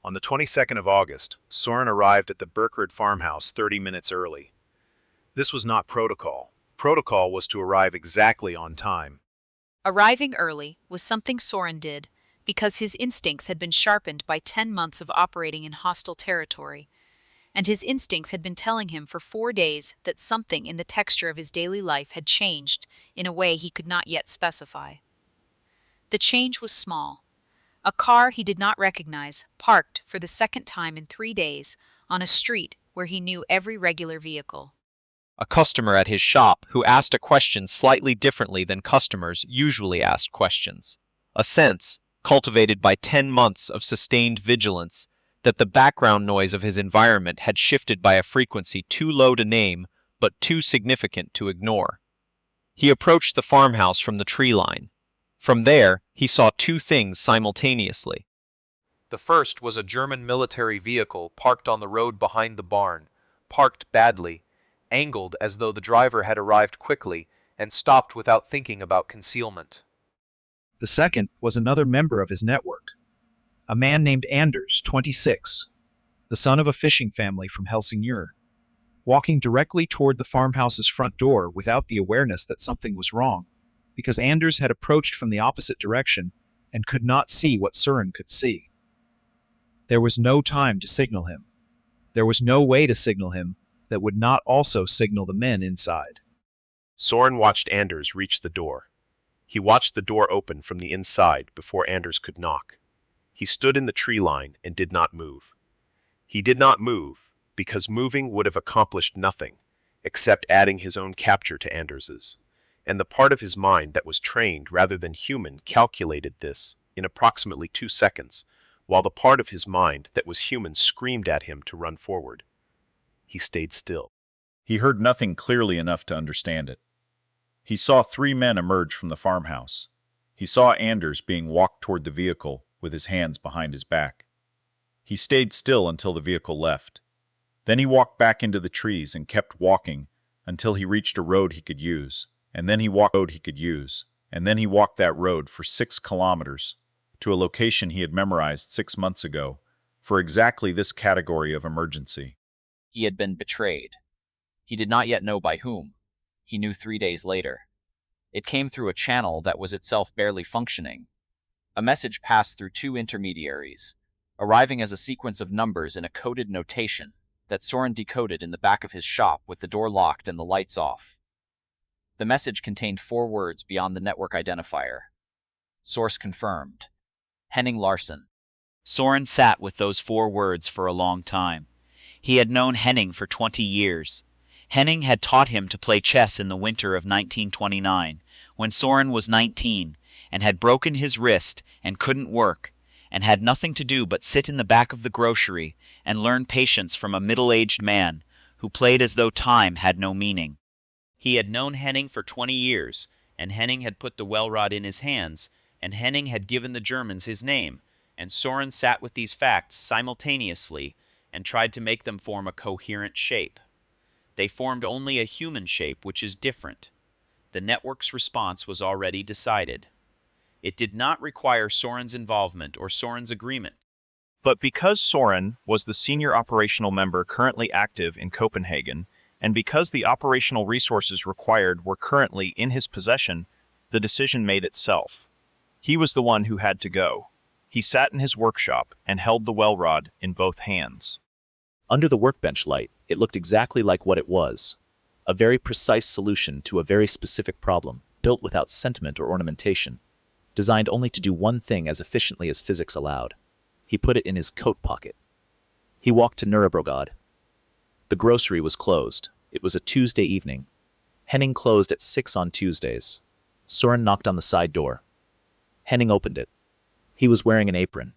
On the 22nd of August, Soren arrived at the Birkerud farmhouse 30 minutes early. This was not protocol. Protocol was to arrive exactly on time. Arriving early was something Soren did because his instincts had been sharpened by 10 months of operating in hostile territory, and his instincts had been telling him for 4 days that something in the texture of his daily life had changed in a way he could not yet specify. The change was small. A car he did not recognize parked for the second time in 3 days on a street where he knew every regular vehicle. A customer at his shop who asked a question slightly differently than customers usually asked questions. A sense, cultivated by 10 months of sustained vigilance, that the background noise of his environment had shifted by a frequency too low to name, but too significant to ignore. He approached the farmhouse from the tree line. From there, he saw two things simultaneously. The first was a German military vehicle parked on the road behind the barn, parked badly, angled as though the driver had arrived quickly and stopped without thinking about concealment. The second was another member of his network, a man named Anders, 26, the son of a fishing family from Helsingør, walking directly toward the farmhouse's front door without the awareness that something was wrong, because Anders had approached from the opposite direction and could not see what Soren could see. There was no time to signal him. There was no way to signal him that would not also signal the men inside. Soren watched Anders reach the door. He watched the door open from the inside before Anders could knock. He stood in the tree line and did not move. He did not move because moving would have accomplished nothing except adding his own capture to Anders's. And the part of his mind that was trained rather than human calculated this in approximately 2 seconds, while the part of his mind that was human screamed at him to run forward. He stayed still. He heard nothing clearly enough to understand it. He saw 3 men emerge from the farmhouse. He saw Anders being walked toward the vehicle with his hands behind his back. He stayed still until the vehicle left. Then he walked back into the trees and kept walking until he reached a road he could use. And then he walked that road for 6 kilometers to a location he had memorized 6 months ago for exactly this category of emergency. He had been betrayed. He did not yet know by whom. He knew 3 days later. It came through a channel that was itself barely functioning. A message passed through 2 intermediaries, arriving as a sequence of numbers in a coded notation that Soren decoded in the back of his shop with the door locked and the lights off. The message contained 4 words beyond the network identifier. Source confirmed. Henning Larsen. Soren sat with those 4 words for a long time. He had known Henning for 20 years. Henning had taught him to play chess in the winter of 1929, when Soren was 19, and had broken his wrist and couldn't work, and had nothing to do but sit in the back of the grocery and learn patience from a middle-aged man who played as though time had no meaning. He had known Henning for 20 years, and Henning had put the well rod in his hands, and Henning had given the Germans his name, and Soren sat with these facts simultaneously and tried to make them form a coherent shape. They formed only a human shape, which is different. The network's response was already decided. It did not require Soren's involvement or Soren's agreement. But because Soren was the senior operational member currently active in Copenhagen, and because the operational resources required were currently in his possession, the decision made itself. He was the one who had to go. He sat in his workshop and held the well rod in both hands. Under the workbench light, it looked exactly like what it was. A very precise solution to a very specific problem, built without sentiment or ornamentation, designed only to do one thing as efficiently as physics allowed. He put it in his coat pocket. He walked to Nuremberg. The grocery was closed. It was a Tuesday evening. Henning closed at 6 on Tuesdays. Soren knocked on the side door. Henning opened it. He was wearing an apron.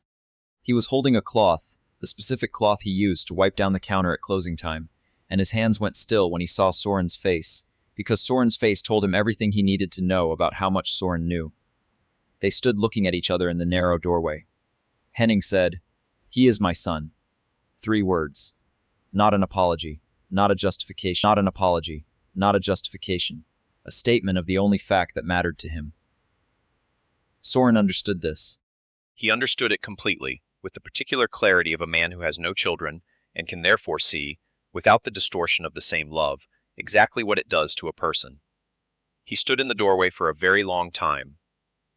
He was holding a cloth, the specific cloth he used to wipe down the counter at closing time, and his hands went still when he saw Soren's face, because Soren's face told him everything he needed to know about how much Soren knew. They stood looking at each other in the narrow doorway. Henning said, "He is my son." 3 words. Not an apology, not a justification, not an apology, not a justification. A statement of the only fact that mattered to him. Soren understood this. He understood it completely, with the particular clarity of a man who has no children, and can therefore see, without the distortion of the same love, exactly what it does to a person. He stood in the doorway for a very long time.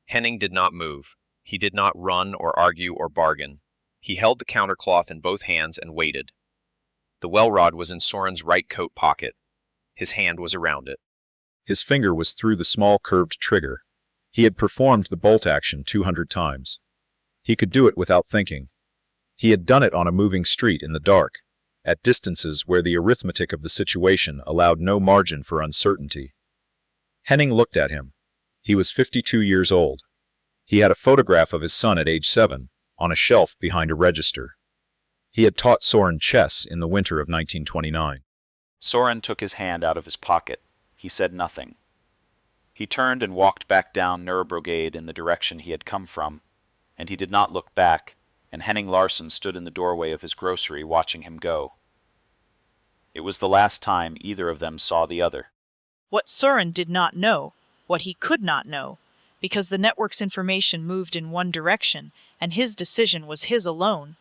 Henning did not move. He did not run or argue or bargain. He held the countercloth in both hands and waited. The well rod was in Soren's right coat pocket. His hand was around it. His finger was through the small curved trigger. He had performed the bolt action 200 times. He could do it without thinking. He had done it on a moving street in the dark, at distances where the arithmetic of the situation allowed no margin for uncertainty. Henning looked at him. He was 52 years old. He had a photograph of his son at age 7, on a shelf behind a register. He had taught Soren chess in the winter of 1929. Soren took his hand out of his pocket. He said nothing. He turned and walked back down Nuremberg in the direction he had come from, and he did not look back, and Henning Larsson stood in the doorway of his grocery watching him go. It was the last time either of them saw the other. What Soren did not know, what he could not know, because the network's information moved in one direction, and his decision was his alone,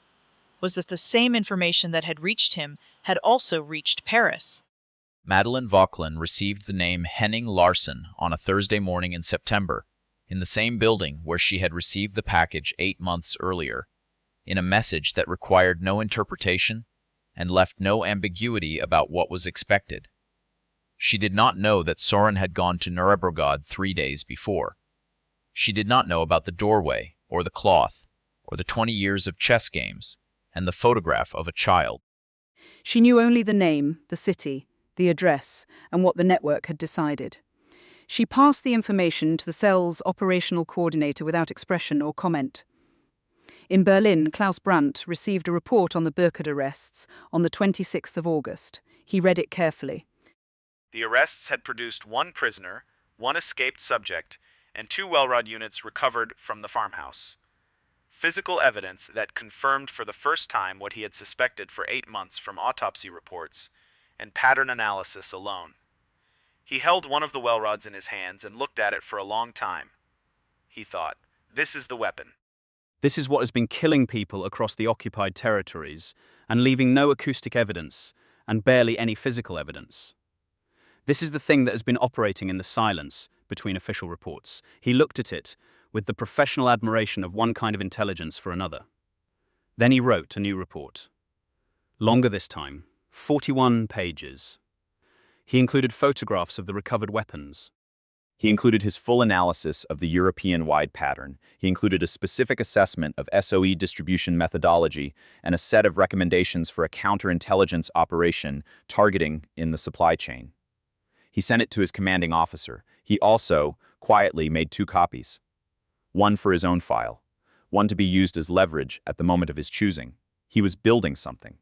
was that the same information that had reached him had also reached Paris. Madeleine Vauquelin received the name Henning Larsson on a Thursday morning in September, in the same building where she had received the package 8 months earlier, in a message that required no interpretation and left no ambiguity about what was expected. She did not know that Soren had gone to Nuremberg 3 days before. She did not know about the doorway, or the cloth, or the 20 years of chess games, and the photograph of a child. She knew only the name, the city, the address, and what the network had decided. She passed the information to the cell's operational coordinator without expression or comment. In Berlin, Klaus Brandt received a report on the Burkhardt arrests on the 26th of August. He read it carefully. The arrests had produced 1 prisoner, 1 escaped subject, and 2 Welrod units recovered from the farmhouse. Physical evidence that confirmed for the first time what he had suspected for 8 months from autopsy reports and pattern analysis alone. He held one of the Welrods in his hands and looked at it for a long time. He thought, this is the weapon. This is what has been killing people across the occupied territories and leaving no acoustic evidence and barely any physical evidence. This is the thing that has been operating in the silence between official reports. He looked at it with the professional admiration of one kind of intelligence for another. Then he wrote a new report. Longer this time, 41 pages. He included photographs of the recovered weapons. He included his full analysis of the European-wide pattern. He included a specific assessment of SOE distribution methodology and a set of recommendations for a counterintelligence operation targeting in the supply chain. He sent it to his commanding officer. He also, quietly, made 2 copies. One for his own file, one to be used as leverage at the moment of his choosing. He was building something,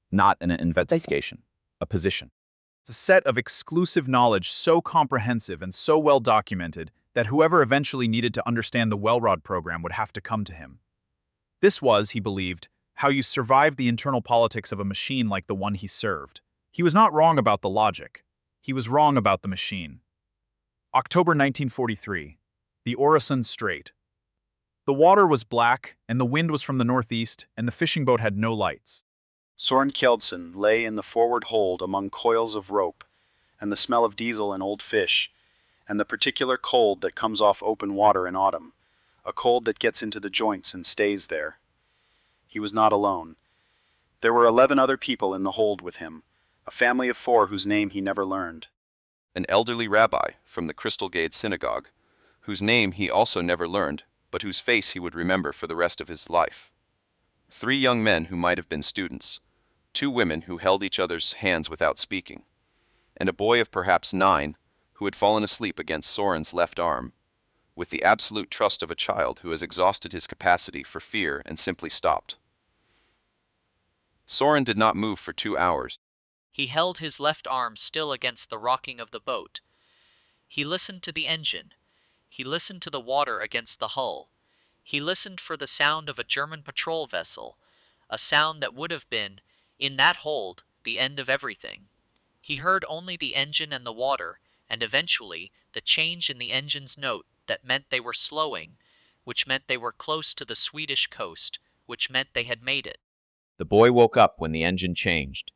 not an investigation, a position. It's a set of exclusive knowledge so comprehensive and so well documented that whoever eventually needed to understand the Welrod program would have to come to him. This was, he believed, how you survived the internal politics of a machine like the one he served. He was not wrong about the logic. He was wrong about the machine. October 1943. The Øresund Strait. The water was black, and the wind was from the northeast, and the fishing boat had no lights. Soren Kjeldsen lay in the forward hold among coils of rope, and the smell of diesel and old fish, and the particular cold that comes off open water in autumn, a cold that gets into the joints and stays there. He was not alone. There were 11 other people in the hold with him, a family of 4 whose name he never learned. An elderly rabbi from the Crystal Gate Synagogue, whose name he also never learned, but whose face he would remember for the rest of his life. 3 young men who might have been students, 2 women who held each other's hands without speaking, and a boy of perhaps 9 who had fallen asleep against Soren's left arm, with the absolute trust of a child who has exhausted his capacity for fear and simply stopped. Soren did not move for 2 hours. He held his left arm still against the rocking of the boat. He listened to the engine. He listened to the water against the hull. He listened for the sound of a German patrol vessel, a sound that would have been, in that hold, the end of everything. He heard only the engine and the water, and eventually the change in the engine's note that meant they were slowing, which meant they were close to the Swedish coast, which meant they had made it. The boy woke up when the engine changed.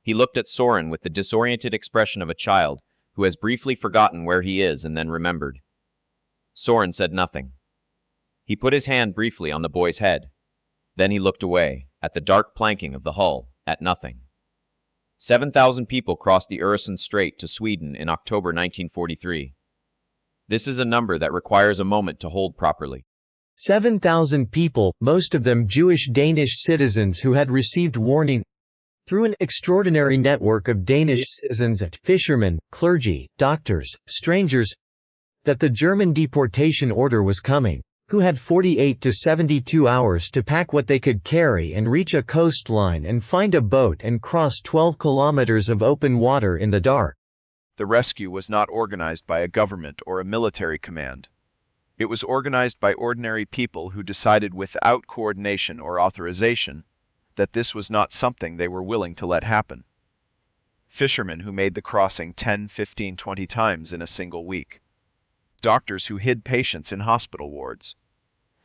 He looked at Soren with the disoriented expression of a child who has briefly forgotten where he is and then remembered. Soren said nothing. He put his hand briefly on the boy's head. Then he looked away, at the dark planking of the hull, at nothing. 7,000 people crossed the Öresund Strait to Sweden in October 1943. This is a number that requires a moment to hold properly. 7,000 people, most of them Jewish Danish citizens who had received warning through an extraordinary network of Danish citizens, fishermen, clergy, doctors, strangers, that the German deportation order was coming, who had 48 to 72 hours to pack what they could carry and reach a coastline and find a boat and cross 12 kilometers of open water in the dark. The rescue was not organized by a government or a military command. It was organized by ordinary people who decided without coordination or authorization that this was not something they were willing to let happen. Fishermen who made the crossing 10, 15, 20 times in a single week. Doctors who hid patients in hospital wards.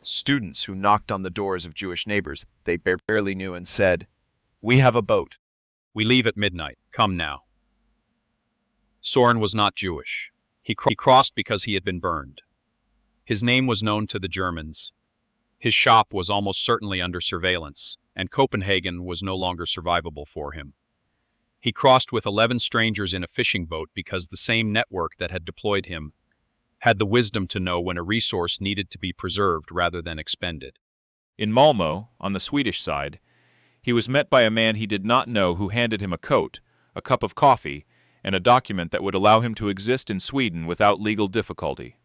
Students who knocked on the doors of Jewish neighbors they barely knew and said, "We have a boat." We leave at midnight. Come now. Soren was not Jewish. He crossed because he had been burned. His name was known to the Germans. His shop was almost certainly under surveillance, and Copenhagen was no longer survivable for him. He crossed with 11 strangers in a fishing boat because the same network that had deployed him had the wisdom to know when a resource needed to be preserved rather than expended. In Malmö, on the Swedish side, he was met by a man he did not know who handed him a coat, a cup of coffee, and a document that would allow him to exist in Sweden without legal difficulty.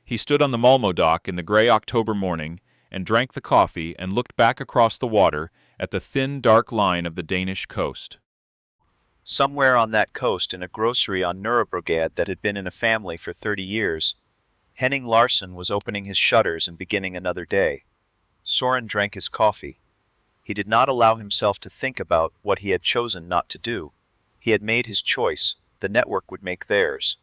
He stood on the Malmö dock in the gray October morning and drank the coffee and looked back across the water at the thin, dark line of the Danish coast. Somewhere on that coast, in a grocery on Nørrebrogade that had been in a family for 30 years, Henning Larsson was opening his shutters and beginning another day. Soren drank his coffee. He did not allow himself to think about what he had chosen not to do. He had made his choice. The network would make theirs.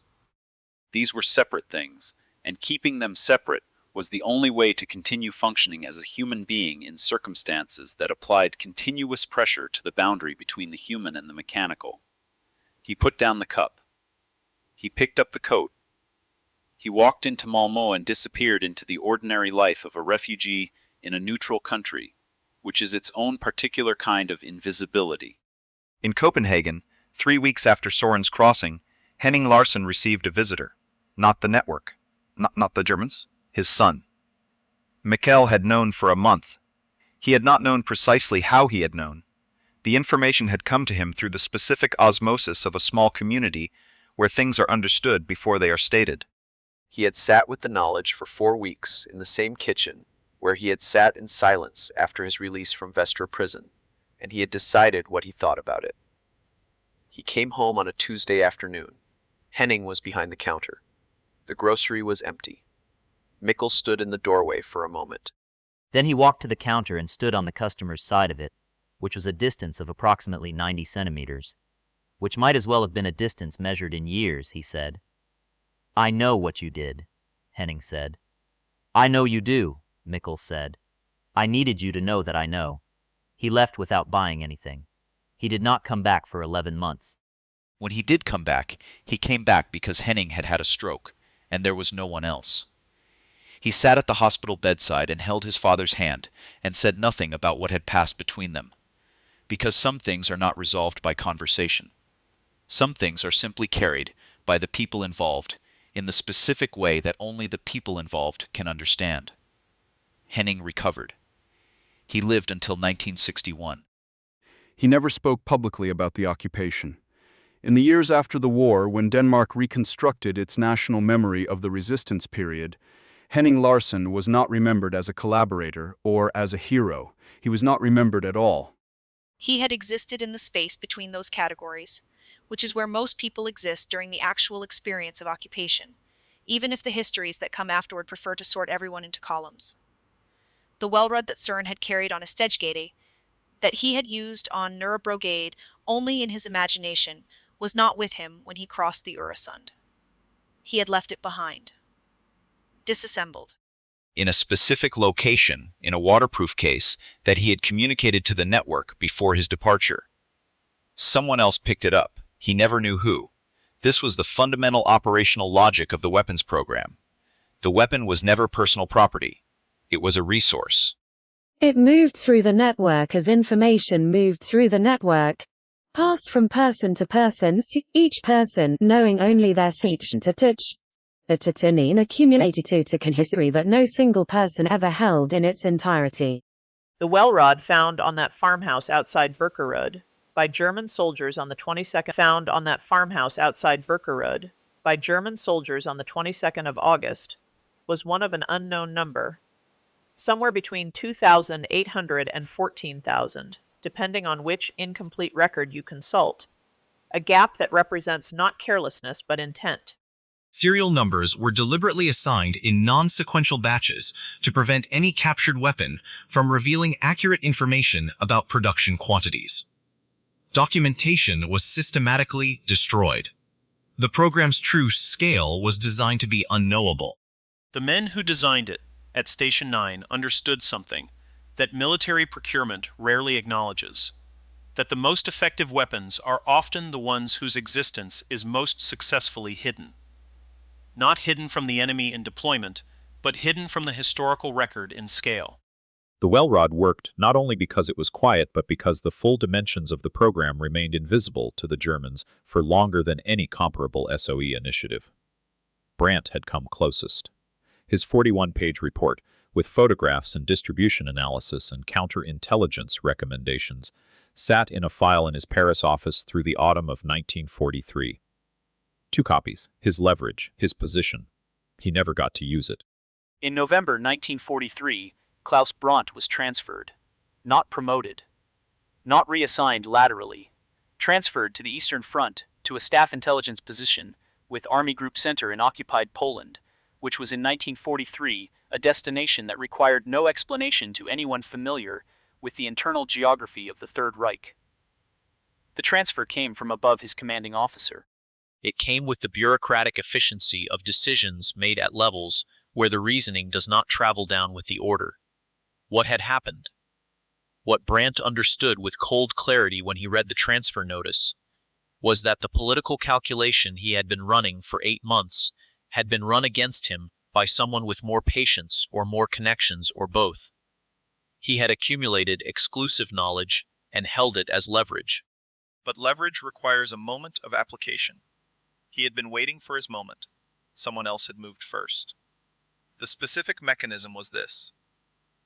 These were separate things, and keeping them separate was the only way to continue functioning as a human being in circumstances that applied continuous pressure to the boundary between the human and the mechanical. He put down the cup. He picked up the coat. He walked into Malmö and disappeared into the ordinary life of a refugee in a neutral country, which is its own particular kind of invisibility. In Copenhagen, 3 weeks after Soren's crossing, Henning Larsson received a visitor. Not the network. Not the Germans. His son. Mikkel had known for a month. He had not known precisely how he had known. The information had come to him through the specific osmosis of a small community where things are understood before they are stated. He had sat with the knowledge for 4 weeks in the same kitchen where he had sat in silence after his release from Vestra prison, and he had decided what he thought about it. He came home on a Tuesday afternoon. Henning was behind the counter. The grocery was empty. Mikkel stood in the doorway for a moment. Then he walked to the counter and stood on the customer's side of it, which was a distance of approximately 90 centimeters, which might as well have been a distance measured in years, he said. "I know what you did," Henning said. "I know you do," Mikkel said. "I needed you to know that I know." He left without buying anything. He did not come back for 11 months. When he did come back, he came back because Henning had had a stroke, and there was no one else. He sat at the hospital bedside and held his father's hand and said nothing about what had passed between them. Because some things are not resolved by conversation. Some things are simply carried by the people involved in the specific way that only the people involved can understand. Henning recovered. He lived until 1961. He never spoke publicly about the occupation. In the years after the war, when Denmark reconstructed its national memory of the resistance period, Henning Larsen was not remembered as a collaborator or as a hero. He was not remembered at all. He had existed in the space between those categories, which is where most people exist during the actual experience of occupation, even if the histories that come afterward prefer to sort everyone into columns. The Welrod that Søren had carried on a Stegade, that he had used on Nørrebrogade only in his imagination, was not with him when he crossed the Øresund. He had left it behind. Disassembled. In a specific location, in a waterproof case, that he had communicated to the network before his departure. Someone else picked it up. He never knew who. This was the fundamental operational logic of the weapons program. The weapon was never personal property. It was a resource. It moved through the network as information moved through the network, passed from person to person, each person knowing only their speech to touch. An accumulated to history that no single person ever held in its entirety. The Welrod found on that farmhouse outside Birkerud by German soldiers on the 22nd of August was one of an unknown number, somewhere between 2,800 and 14,000, depending on which incomplete record you consult, a gap that represents not carelessness but intent. Serial numbers were deliberately assigned in non-sequential batches to prevent any captured weapon from revealing accurate information about production quantities. Documentation was systematically destroyed. The program's true scale was designed to be unknowable. The men who designed it at Station 9 understood something that military procurement rarely acknowledges, that the most effective weapons are often the ones whose existence is most successfully hidden. Not hidden from the enemy in deployment, but hidden from the historical record in scale. The Welrod worked not only because it was quiet, but because the full dimensions of the program remained invisible to the Germans for longer than any comparable SOE initiative. Brandt had come closest. His 41-page report, with photographs and distribution analysis and counterintelligence recommendations, sat in a file in his Paris office through the autumn of 1943. 2 copies, his leverage, his position. He never got to use it. In November 1943, Klaus Brandt was transferred, not promoted, not reassigned laterally, transferred to the Eastern Front to a staff intelligence position with Army Group Center in occupied Poland, which was in 1943 a destination that required no explanation to anyone familiar with the internal geography of the Third Reich. The transfer came from above his commanding officer. It came with the bureaucratic efficiency of decisions made at levels where the reasoning does not travel down with the order. What had happened? What Brandt understood with cold clarity when he read the transfer notice was that the political calculation he had been running for 8 months had been run against him by someone with more patience or more connections or both. He had accumulated exclusive knowledge and held it as leverage. But leverage requires a moment of application. He had been waiting for his moment. Someone else had moved first. The specific mechanism was this.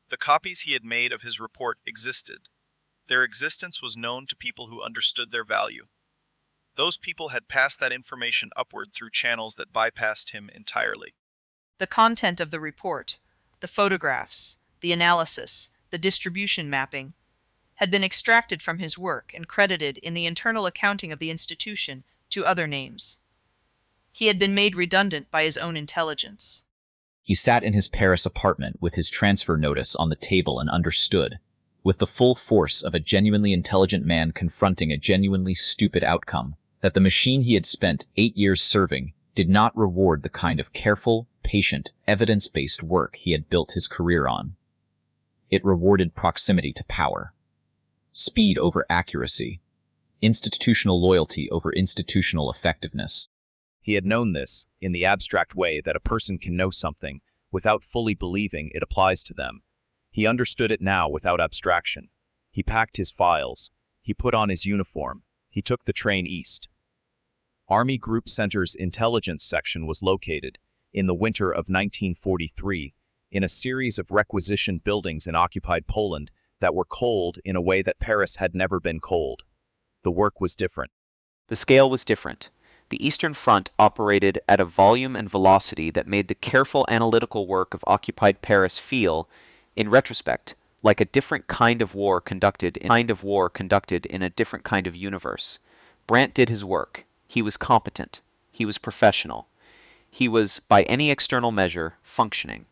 The copies he had made of his report existed. Their existence was known to people who understood their value. Those people had passed that information upward through channels that bypassed him entirely. The content of the report, the photographs, the analysis, the distribution mapping, had been extracted from his work and credited in the internal accounting of the institution to other names. He had been made redundant by his own intelligence. He sat in his Paris apartment with his transfer notice on the table and understood, with the full force of a genuinely intelligent man confronting a genuinely stupid outcome, that the machine he had spent 8 years serving did not reward the kind of careful, patient, evidence-based work he had built his career on. It rewarded proximity to power, speed over accuracy, institutional loyalty over institutional effectiveness. He had known this, in the abstract way that a person can know something without fully believing it applies to them. He understood it now without abstraction. He packed his files. He put on his uniform. He took the train east. Army Group Center's intelligence section was located, in the winter of 1943, in a series of requisitioned buildings in occupied Poland that were cold in a way that Paris had never been cold. The work was different. The scale was different. The Eastern Front operated at a volume and velocity that made the careful analytical work of occupied Paris feel, in retrospect, like a different kind of war conducted in a different kind of universe. Brandt did his work. He was competent. He was professional. He was, by any external measure, functioning.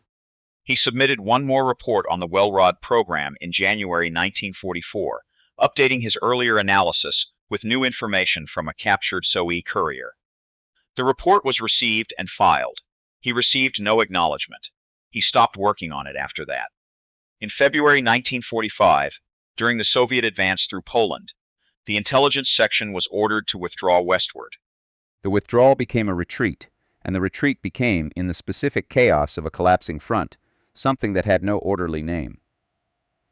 He submitted one more report on the Welrod program in January 1944, updating his earlier analysis with new information from a captured Soviet courier. The report was received and filed. He received no acknowledgement. He stopped working on it after that. In February 1945, during the Soviet advance through Poland, the intelligence section was ordered to withdraw westward. The withdrawal became a retreat, and the retreat became, in the specific chaos of a collapsing front, something that had no orderly name.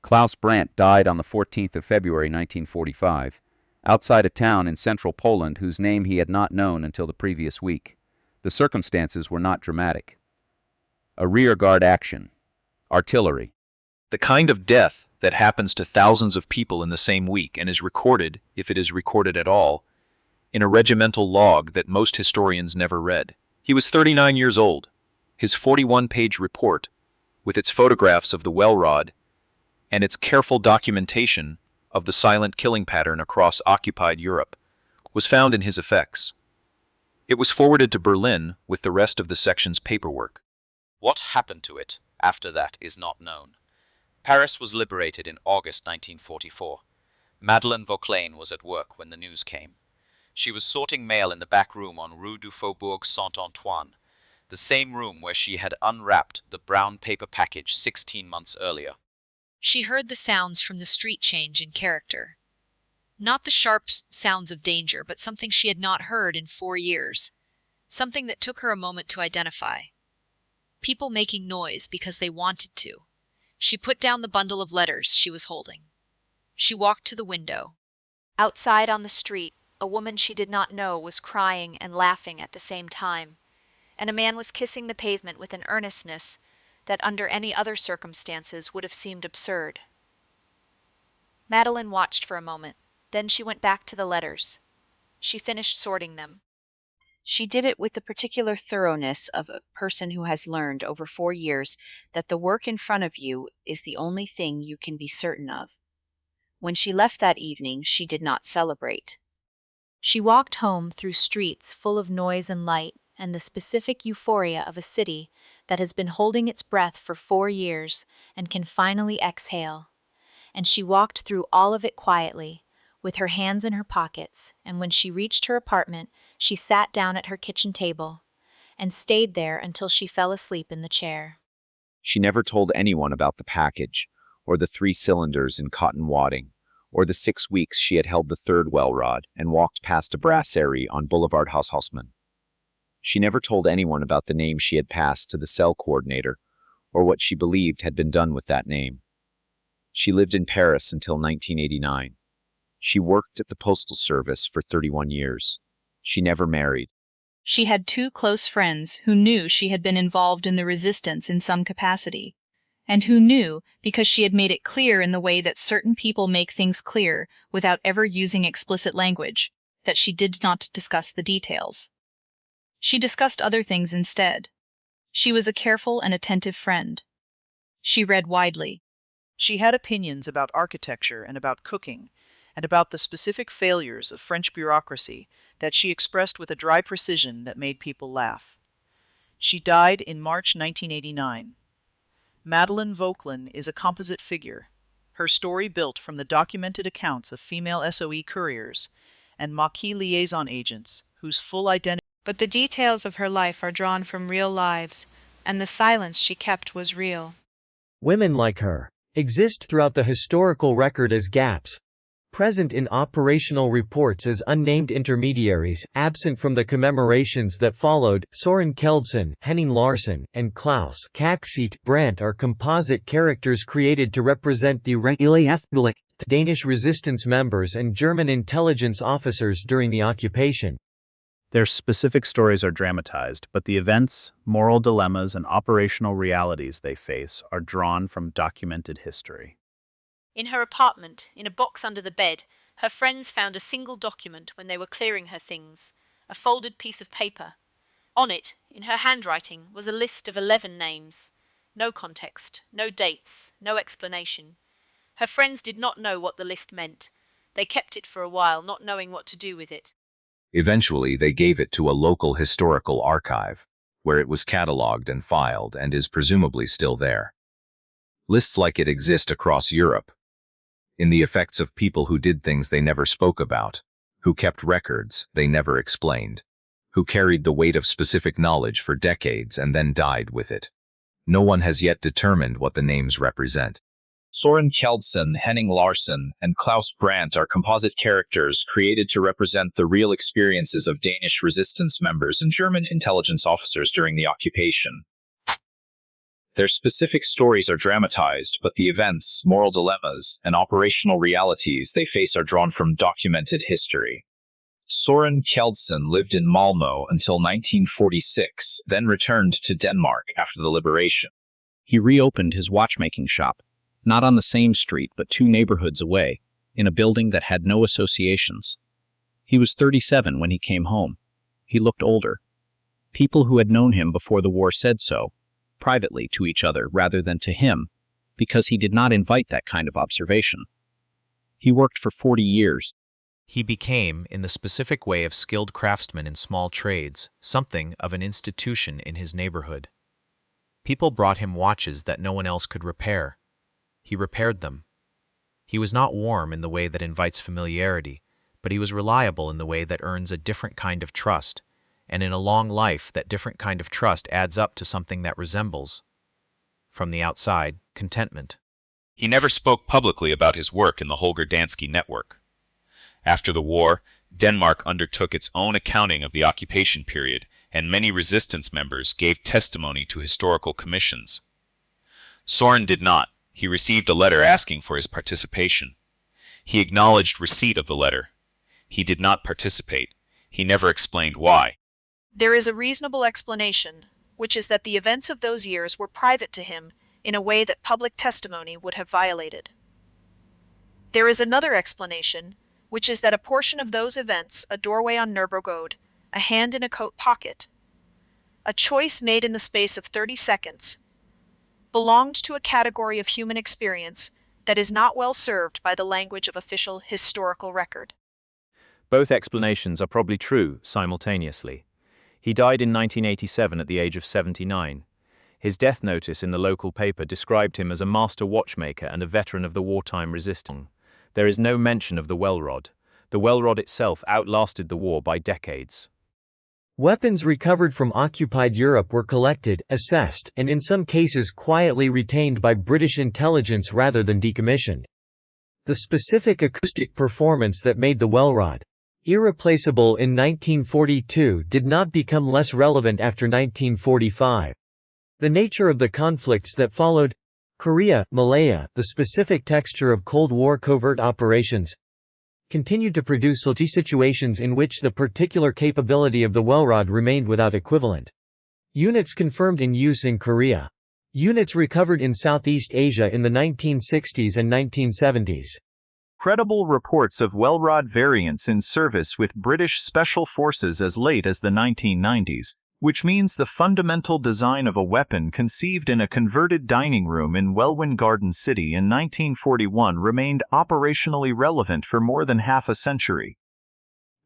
Klaus Brandt died on the 14th of February 1945, outside a town in central Poland whose name he had not known until the previous week. The circumstances were not dramatic. A rearguard action. Artillery. The kind of death that happens to thousands of people in the same week and is recorded, if it is recorded at all, in a regimental log that most historians never read. He was 39 years old. His 41-page report, with its photographs of the Welrod and its careful documentation of the silent killing pattern across occupied Europe, was found in his effects. It was forwarded to Berlin with the rest of the section's paperwork. What happened to it after that is not known. Paris was liberated in August 1944. Madeleine Vauclain was at work when the news came. She was sorting mail in the back room on Rue du Faubourg Saint-Antoine, the same room where she had unwrapped the brown paper package 16 months earlier. She heard the sounds from the street change in character. Not the sharp sounds of danger, but something she had not heard in 4 years. Something that took her a moment to identify. People making noise because they wanted to. She put down the bundle of letters she was holding. She walked to the window. Outside on the street, a woman she did not know was crying and laughing at the same time, and a man was kissing the pavement with an earnestness that under any other circumstances would have seemed absurd. Madeleine watched for a moment, then she went back to the letters. She finished sorting them. She did it with the particular thoroughness of a person who has learned over 4 years that the work in front of you is the only thing you can be certain of. When she left that evening, she did not celebrate. She walked home through streets full of noise and light and the specific euphoria of a city that has been holding its breath for 4 years and can finally exhale. And she walked through all of it quietly, with her hands in her pockets, and when she reached her apartment, she sat down at her kitchen table and stayed there until she fell asleep in the chair. She never told anyone about the package, or the 3 cylinders in cotton wadding, or the 6 weeks she had held the 3rd Welrod and walked past a brasserie on Boulevard Haussmann. She never told anyone about the name she had passed to the cell coordinator, or what she believed had been done with that name. She lived in Paris until 1989. She worked at the Postal Service for 31 years. She never married. She had 2 close friends who knew she had been involved in the resistance in some capacity, and who knew, because she had made it clear in the way that certain people make things clear without ever using explicit language, that she did not discuss the details. She discussed other things instead. She was a careful and attentive friend. She read widely. She had opinions about architecture and about cooking, and about the specific failures of French bureaucracy that she expressed with a dry precision that made people laugh. She died in March 1989. Madeleine Vauclain is a composite figure, her story built from the documented accounts of female SOE couriers and Maquis liaison agents whose full identity. But the details of her life are drawn from real lives, and the silence she kept was real. Women like her exist throughout the historical record as gaps. present in operational reports as unnamed intermediaries, absent from the commemorations that followed. Soren Kjeldsen, Henning Larsen, and Klaus Kaksiet Brandt are composite characters created to represent the Danish resistance members and German intelligence officers during the occupation. Their specific stories are dramatized, but the events, moral dilemmas, and operational realities they face are drawn from documented history. In her apartment, in a box under the bed, her friends found a single document when they were clearing her things, a folded piece of paper. On it, in her handwriting, was a list of 11 names. No context, no dates, no explanation. Her friends did not know what the list meant. They kept it for a while, not knowing what to do with it. Eventually, they gave it to a local historical archive, where it was catalogued and filed and is presumably still there. Lists like it exist across Europe, in the effects of people who did things they never spoke about, who kept records they never explained, who carried the weight of specific knowledge for decades and then died with it. No one has yet determined what the names represent. Soren Kjeldsen, Henning Larsen, and Klaus Brandt are composite characters created to represent the real experiences of Danish resistance members and German intelligence officers during the occupation. Their specific stories are dramatized, but the events, moral dilemmas, and operational realities they face are drawn from documented history. Soren Kjeldsen lived in Malmö until 1946, then returned to Denmark after the liberation. He reopened his watchmaking shop, not on the same street but 2 neighborhoods away, in a building that had no associations. He was 37 when he came home. He looked older. People who had known him before the war said so, privately to each other rather than to him, because he did not invite that kind of observation. He worked for 40 years. He became, in the specific way of skilled craftsmen in small trades, something of an institution in his neighborhood. People brought him watches that no one else could repair. He repaired them. He was not warm in the way that invites familiarity, but he was reliable in the way that earns a different kind of trust, and in a long life that different kind of trust adds up to something that resembles, from the outside, contentment. He never spoke publicly about his work in the Holger Danske network. After the war, Denmark undertook its own accounting of the occupation period, and many resistance members gave testimony to historical commissions. Soren did not. He received a letter asking for his participation. He acknowledged receipt of the letter. He did not participate. He never explained why. There is a reasonable explanation, which is that the events of those years were private to him in a way that public testimony would have violated. There is another explanation, which is that a portion of those events, a doorway on Nürburgring, a hand in a coat pocket, a choice made in the space of 30 seconds, belonged to a category of human experience that is not well served by the language of official historical record. Both explanations are probably true simultaneously. He died in 1987 at the age of 79. His death notice in the local paper described him as a master watchmaker and a veteran of the wartime resistance. There is no mention of the well rod. The well rod itself outlasted the war by decades. Weapons recovered from occupied Europe were collected, assessed, and in some cases quietly retained by British intelligence rather than decommissioned. The specific acoustic performance that made the Wellrod irreplaceable in 1942 did not become less relevant after 1945. The nature of the conflicts that followed, Korea, Malaya, the specific texture of Cold War covert operations, continued to produce situations in which the particular capability of the Wellrod remained without equivalent. Units confirmed in use in Korea. Units recovered in Southeast Asia in the 1960s and 1970s. Credible reports of Wellrod variants in service with British Special Forces as late as the 1990s, which means the fundamental design of a weapon conceived in a converted dining room in Welwyn Garden City in 1941 remained operationally relevant for more than half a century.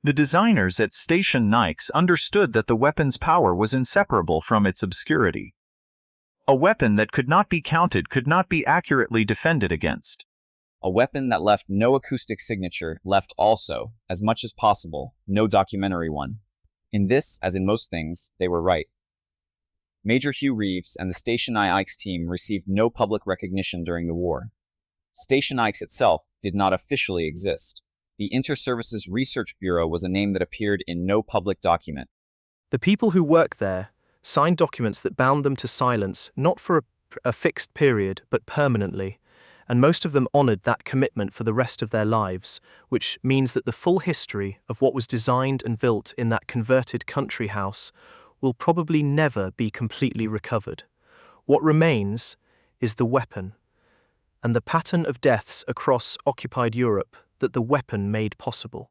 The designers at Station Nikes understood that the weapon's power was inseparable from its obscurity. A weapon that could not be counted could not be accurately defended against. A weapon that left no acoustic signature left also, as much as possible, no documentary one. In this, as in most things, they were right. Major Hugh Reeves and the Station IX team received no public recognition during the war. Station X itself did not officially exist. The Inter-Services Research Bureau was a name that appeared in no public document. The people who worked there signed documents that bound them to silence not for a fixed period, but permanently, and most of them honored that commitment for the rest of their lives, which means that the full history of what was designed and built in that converted country house will probably never be completely recovered. What remains is the weapon, and the pattern of deaths across occupied Europe that the weapon made possible.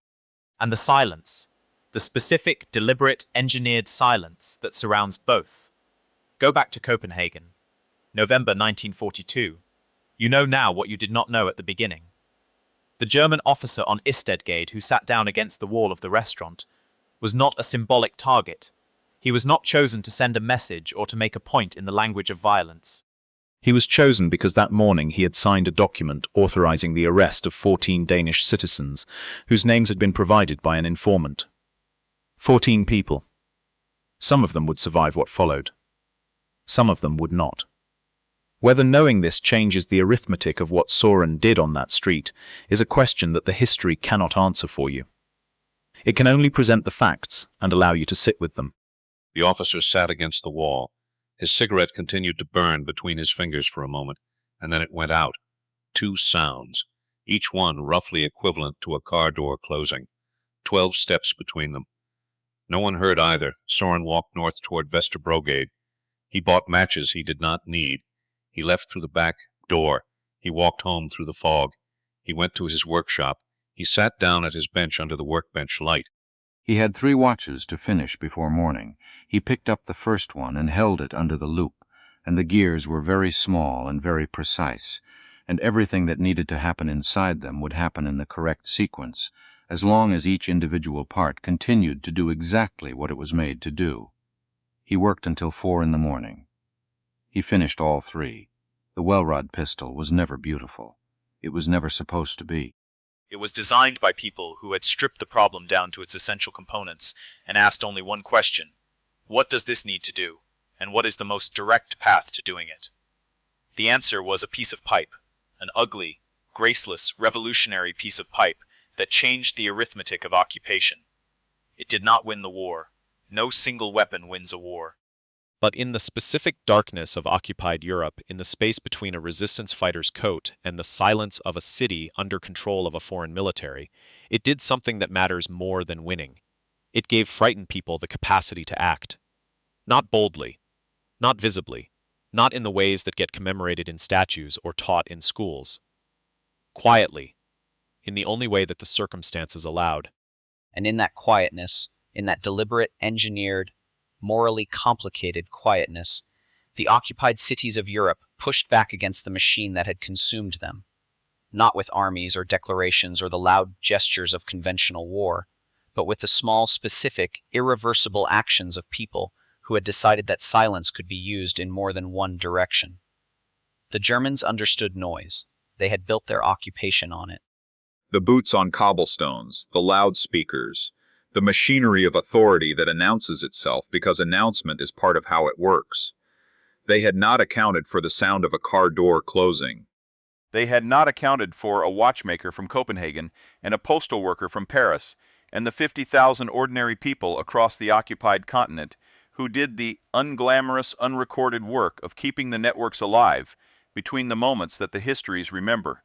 And the silence, the specific, deliberate, engineered silence that surrounds both. Go back to Copenhagen, November 1942. You know now what you did not know at the beginning. The German officer on Istedgade who sat down against the wall of the restaurant was not a symbolic target. He was not chosen to send a message or to make a point in the language of violence. He was chosen because that morning he had signed a document authorizing the arrest of 14 Danish citizens whose names had been provided by an informant. 14 people. Some of them would survive what followed. Some of them would not. Whether knowing this changes the arithmetic of what Soren did on that street is a question that the history cannot answer for you. It can only present the facts and allow you to sit with them. The officer sat against the wall. His cigarette continued to burn between his fingers for a moment, and then it went out. 2 sounds, each one roughly equivalent to a car door closing. 12 steps between them. No one heard either. Soren walked north toward Vesterbrogade. He bought matches he did not need. He left through the back door. He walked home through the fog. He went to his workshop. He sat down at his bench under the workbench light. He had 3 watches to finish before morning. He picked up the first one and held it under the loop, and the gears were very small and very precise, and everything that needed to happen inside them would happen in the correct sequence, as long as each individual part continued to do exactly what it was made to do. He worked until 4 in the morning. He finished all 3. The well-rod pistol was never beautiful. It was never supposed to be. It was designed by people who had stripped the problem down to its essential components and asked only one question. What does this need to do, and what is the most direct path to doing it? The answer was a piece of pipe, an ugly, graceless, revolutionary piece of pipe that changed the arithmetic of occupation. It did not win the war. No single weapon wins a war. But in the specific darkness of occupied Europe, in the space between a resistance fighter's coat and the silence of a city under control of a foreign military, it did something that matters more than winning. It gave frightened people the capacity to act. Not boldly, not visibly, not in the ways that get commemorated in statues or taught in schools. Quietly, in the only way that the circumstances allowed. And in that quietness, in that deliberate, engineered, morally complicated quietness, the occupied cities of Europe pushed back against the machine that had consumed them, not with armies or declarations or the loud gestures of conventional war, but with the small, specific, irreversible actions of people who had decided that silence could be used in more than one direction. The Germans understood noise. They had built their occupation on it. The boots on cobblestones, the loudspeakers, the machinery of authority that announces itself because announcement is part of how it works. They had not accounted for the sound of a car door closing. They had not accounted for a watchmaker from Copenhagen and a postal worker from Paris, and the 50,000 ordinary people across the occupied continent who did the unglamorous, unrecorded work of keeping the networks alive between the moments that the histories remember.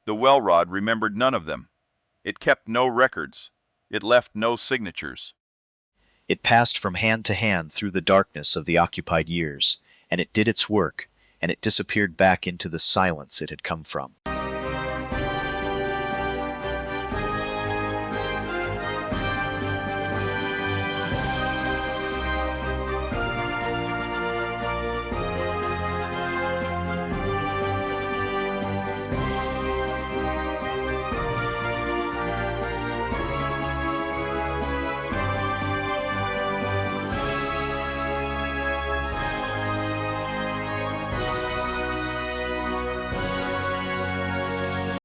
The Well-Rod remembered none of them. It kept no records. It left no signatures. It passed from hand to hand through the darkness of the occupied years, and it did its work, and it disappeared back into the silence it had come from.